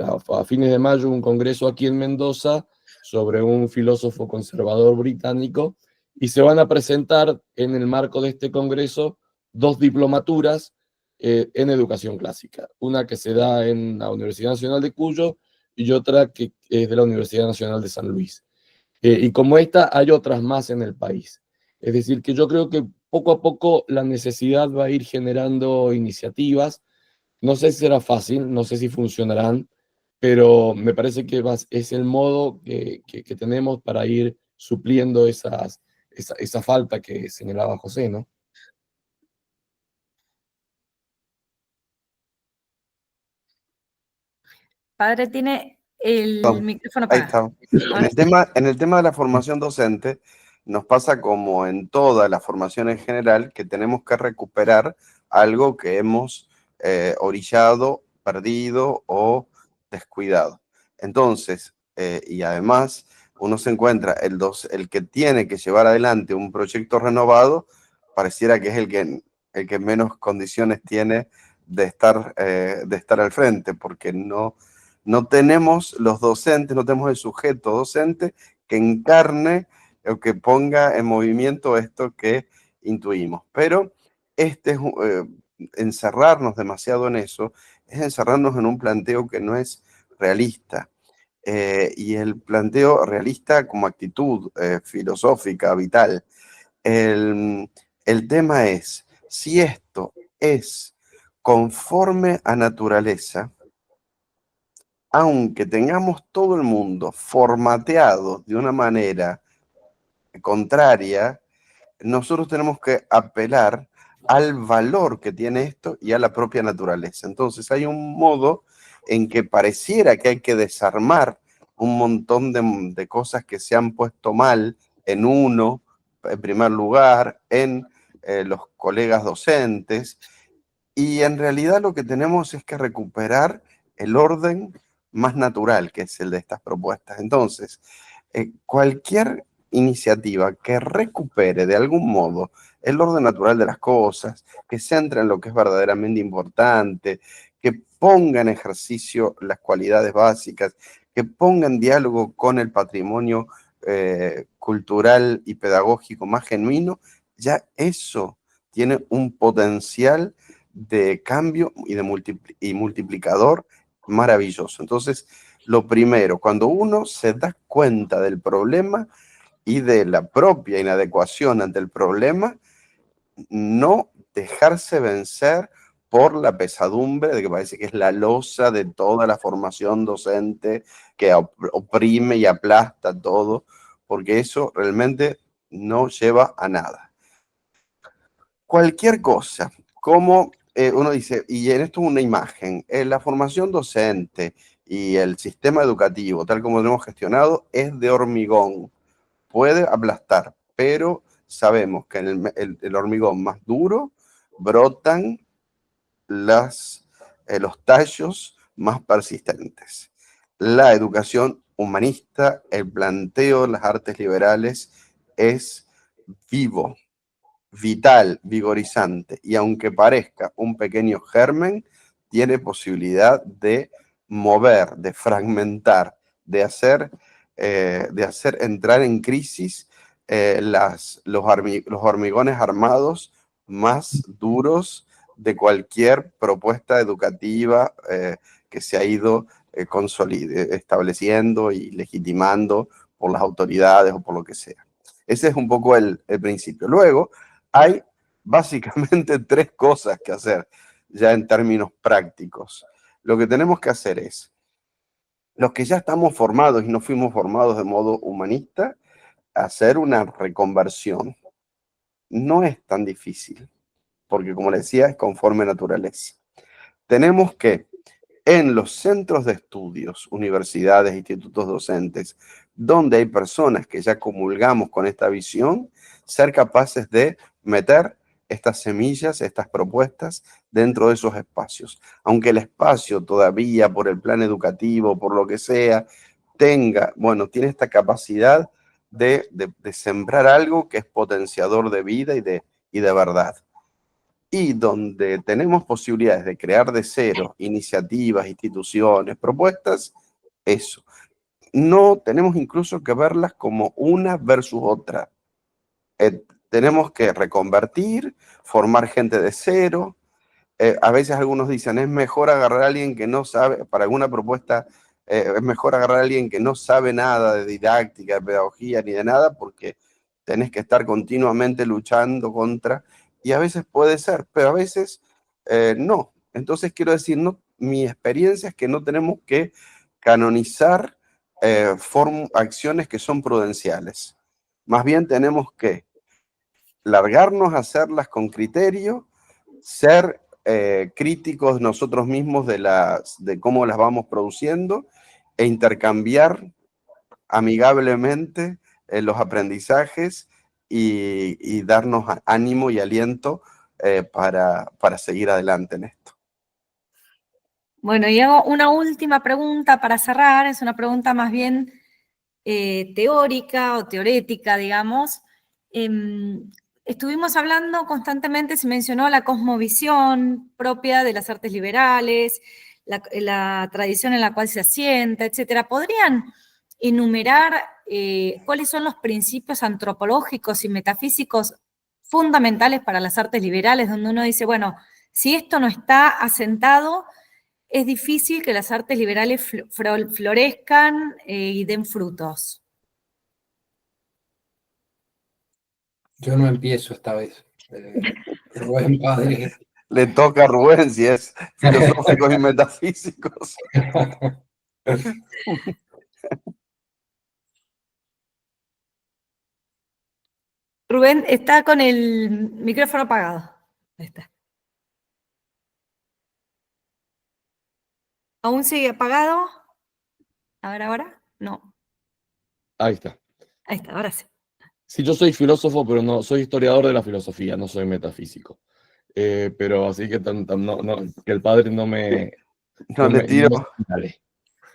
a fines de mayo, un congreso aquí en Mendoza sobre un filósofo conservador británico, y se van a presentar en el marco de este congreso 2 diplomaturas en educación clásica. Una que se da en la Universidad Nacional de Cuyo y otra que es de la Universidad Nacional de San Luis. Y como esta, hay otras más en el país. Es decir, que yo creo que poco a poco la necesidad va a ir generando iniciativas. No sé si será fácil, no sé si funcionarán, pero me parece que es el modo que tenemos para ir supliendo esa falta que señalaba José, ¿no? Padre, tiene el micrófono Ahí apagado. está. En el tema de la formación docente, nos pasa como en toda la formación en general, que tenemos que recuperar algo que hemos orillado, perdido o descuidado. Entonces, y además, uno se encuentra el que tiene que llevar adelante un proyecto renovado, pareciera que es el que menos condiciones tiene de estar al frente, porque no tenemos los docentes, no tenemos el sujeto docente que encarne o que ponga en movimiento esto que intuimos. Pero encerrarnos demasiado en eso es encerrarnos en un planteo que no es realista. Y el planteo realista como actitud filosófica, vital. El tema es, si esto es conforme a naturaleza, aunque tengamos todo el mundo formateado de una manera contraria, nosotros tenemos que apelar al valor que tiene esto y a la propia naturaleza. Entonces hay un modo en que pareciera que hay que desarmar un montón de cosas que se han puesto mal en uno, en primer lugar, en los colegas docentes, y en realidad lo que tenemos es que recuperar el orden más natural, que es el de estas propuestas. Entonces, cualquier iniciativa que recupere de algún modo el orden natural de las cosas, que centre en lo que es verdaderamente importante, que ponga en ejercicio las cualidades básicas, que ponga en diálogo con el patrimonio cultural y pedagógico más genuino, ya eso tiene un potencial de cambio y de multiplicador maravilloso. Entonces, lo primero, cuando uno se da cuenta del problema y de la propia inadecuación ante el problema, no dejarse vencer por la pesadumbre de que parece que es la losa de toda la formación docente que oprime y aplasta todo, porque eso realmente no lleva a nada. Cualquier cosa, como uno dice, y en esto es una imagen, la formación docente y el sistema educativo, tal como lo hemos gestionado, es de hormigón. Puede aplastar, pero sabemos que en el hormigón más duro brotan los tallos más persistentes. La educación humanista, el planteo de las artes liberales es vivo, vital, vigorizante, y aunque parezca un pequeño germen, tiene posibilidad de mover, de fragmentar, de hacer entrar en crisis los hormigones armados más duros de cualquier propuesta educativa que se ha ido estableciendo y legitimando por las autoridades o por lo que sea. Ese es un poco el principio. Luego, hay básicamente 3 cosas que hacer ya en términos prácticos. Lo que tenemos que hacer es, los que ya estamos formados y no fuimos formados de modo humanista, hacer una reconversión. No es tan difícil, porque como les decía, es conforme naturaleza. Tenemos que, en los centros de estudios, universidades, institutos docentes, donde hay personas que ya comulgamos con esta visión, ser capaces de meter estas semillas, estas propuestas dentro de esos espacios. Aunque el espacio todavía, por el plan educativo, por lo que sea, tiene esta capacidad de sembrar algo que es potenciador de vida y de verdad. Y donde tenemos posibilidades de crear de cero iniciativas, instituciones, propuestas, eso. No tenemos incluso que verlas como una versus otra. Tenemos que reconvertir, formar gente de cero. A veces algunos dicen, es mejor agarrar a alguien que no sabe, para alguna propuesta, es mejor agarrar a alguien que no sabe nada de didáctica, de pedagogía, ni de nada, porque tenés que estar continuamente luchando contra, y a veces puede ser, pero a veces no. Entonces quiero decir, no, mi experiencia es que no tenemos que canonizar acciones que son prudenciales. Más bien tenemos que largarnos a hacerlas con criterio, ser críticos nosotros mismos de cómo las vamos produciendo e intercambiar amigablemente los aprendizajes y darnos ánimo y aliento para seguir adelante en esto. Bueno, y hago una última pregunta para cerrar, es una pregunta más bien teórica o teorética, digamos. Estuvimos hablando constantemente, se mencionó la cosmovisión propia de las artes liberales, la tradición en la cual se asienta, etcétera. ¿Podrían enumerar cuáles son los principios antropológicos y metafísicos fundamentales para las artes liberales, donde uno dice, bueno, si esto no está asentado, es difícil que las artes liberales florezcan y den frutos? Yo no empiezo esta vez. Rubén, padre. Le toca a Rubén si es filosóficos y metafísicos. Rubén está con el micrófono apagado. Ahí está. ¿Aún sigue apagado? A ver, ahora. No. Ahí está. Ahí está, ahora sí. Sí, yo soy filósofo, pero no soy historiador de la filosofía, no soy metafísico. Pero así que, que el padre no me, No le tiro. no me señale,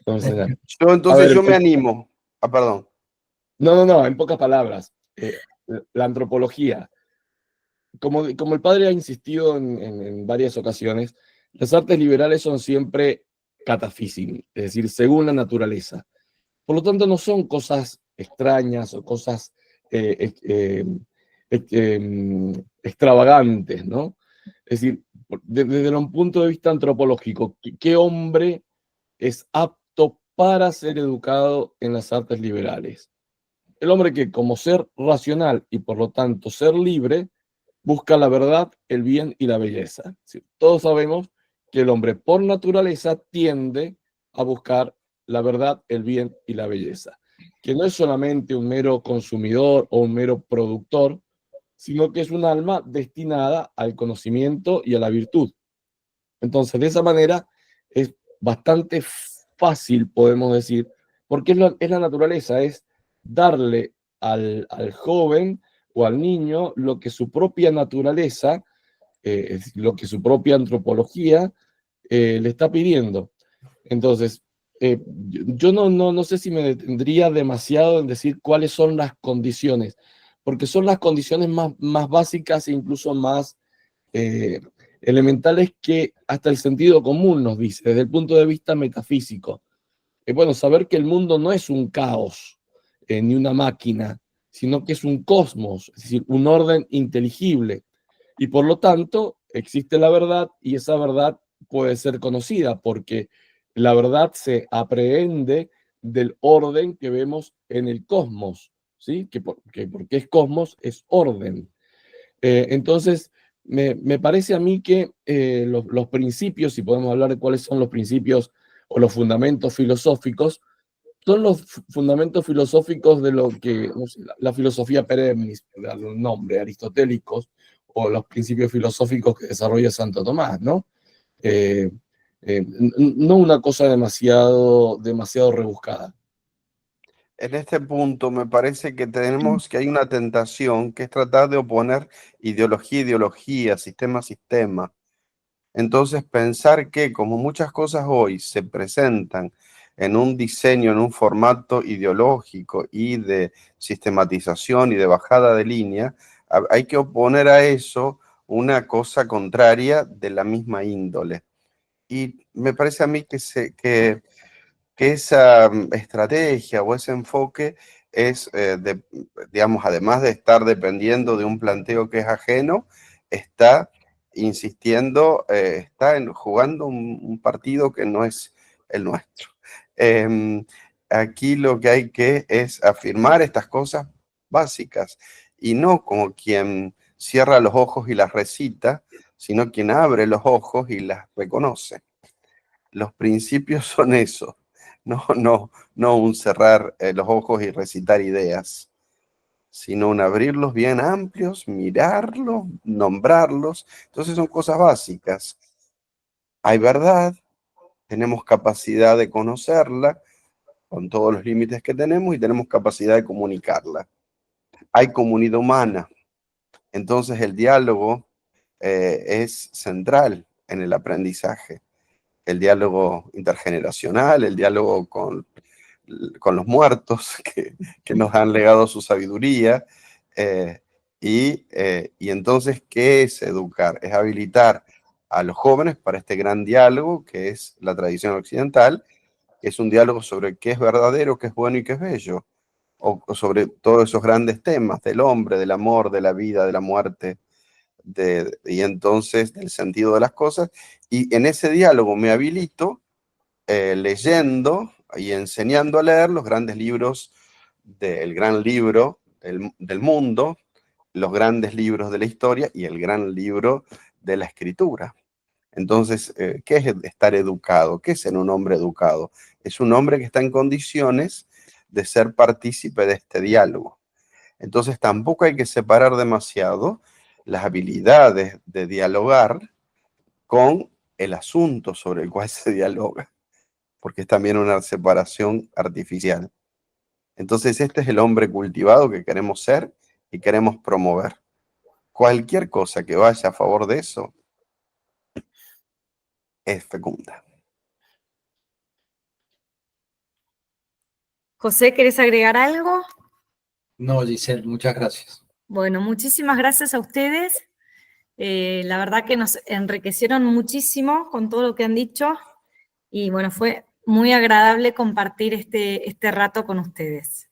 no me señale. A Entonces ver, yo me animo. Ah, perdón. no, en pocas palabras, la antropología, como el padre ha insistido en varias ocasiones, las artes liberales son siempre catafísicas, es decir, según la naturaleza. Por lo tanto, no son cosas extrañas o cosas extravagantes, ¿no? Es decir, desde un punto de vista antropológico, ¿qué hombre es apto para ser educado en las artes liberales? El hombre que, como ser racional y por lo tanto ser libre, busca la verdad, el bien y la belleza. ¿Sí? Todos sabemos que el hombre por naturaleza tiende a buscar la verdad, el bien y la belleza, que no es solamente un mero consumidor o un mero productor, sino que es un alma destinada al conocimiento y a la virtud. Entonces, de esa manera es bastante fácil, podemos decir, porque es la naturaleza, es darle al joven o al niño lo que su propia naturaleza, lo que su propia antropología le está pidiendo. Entonces, yo no sé si me detendría demasiado en decir cuáles son las condiciones, porque son las condiciones más básicas e incluso más elementales que hasta el sentido común nos dice, desde el punto de vista metafísico. Bueno, saber que el mundo no es un caos, ni una máquina, sino que es un cosmos, es decir, un orden inteligible. Y por lo tanto, existe la verdad y esa verdad puede ser conocida porque la verdad se aprehende del orden que vemos en el cosmos, ¿sí? Porque es cosmos, es orden. Entonces, me parece a mí que los principios, si podemos hablar de cuáles son los principios o los fundamentos filosóficos, son los fundamentos filosóficos de lo que no sé, la filosofía perennis, darle un nombre, aristotélicos, o los principios filosóficos que desarrolla Santo Tomás, ¿no? Eh, no una cosa demasiado rebuscada. En este punto me parece que tenemos que hay una tentación que es tratar de oponer ideología a ideología, sistema a sistema. Entonces pensar que como muchas cosas hoy se presentan en un diseño, en un formato ideológico y de sistematización y de bajada de línea, hay que oponer a eso una cosa contraria de la misma índole. Y me parece a mí que esa estrategia o ese enfoque es, digamos, además de estar dependiendo de un planteo que es ajeno, está insistiendo, jugando un partido que no es el nuestro. Aquí lo que hay que es afirmar estas cosas básicas y no como quien cierra los ojos y las recita, sino quien abre los ojos y las reconoce. Los principios son eso, no un cerrar los ojos y recitar ideas, sino un abrirlos bien amplios, mirarlos, nombrarlos. Entonces son cosas básicas. Hay verdad, tenemos capacidad de conocerla con todos los límites que tenemos y tenemos capacidad de comunicarla. Hay comunidad humana, entonces el diálogo es central en el aprendizaje. El diálogo intergeneracional, el diálogo con los muertos que nos han legado su sabiduría. Y entonces, ¿qué es educar? Es habilitar a los jóvenes para este gran diálogo que es la tradición occidental, que es un diálogo sobre qué es verdadero, qué es bueno y qué es bello, o sobre todos esos grandes temas del hombre, del amor, de la vida, de la muerte, y entonces del sentido de las cosas. Y en ese diálogo me habilito leyendo y enseñando a leer los grandes libros del gran libro del mundo, los grandes libros de la historia y el gran libro de la escritura. Entonces, ¿qué es estar educado? ¿Qué es ser un hombre educado? Es un hombre que está en condiciones de ser partícipe de este diálogo. Entonces, tampoco hay que separar demasiado las habilidades de dialogar con el asunto sobre el cual se dialoga, porque es también una separación artificial. Entonces este es el hombre cultivado que queremos ser y queremos promover. Cualquier cosa que vaya a favor de eso es fecunda. José, ¿querés agregar algo? No, Giselle, muchas gracias. Bueno, muchísimas gracias a ustedes. La verdad que nos enriquecieron muchísimo con todo lo que han dicho y bueno, fue muy agradable compartir este rato con ustedes.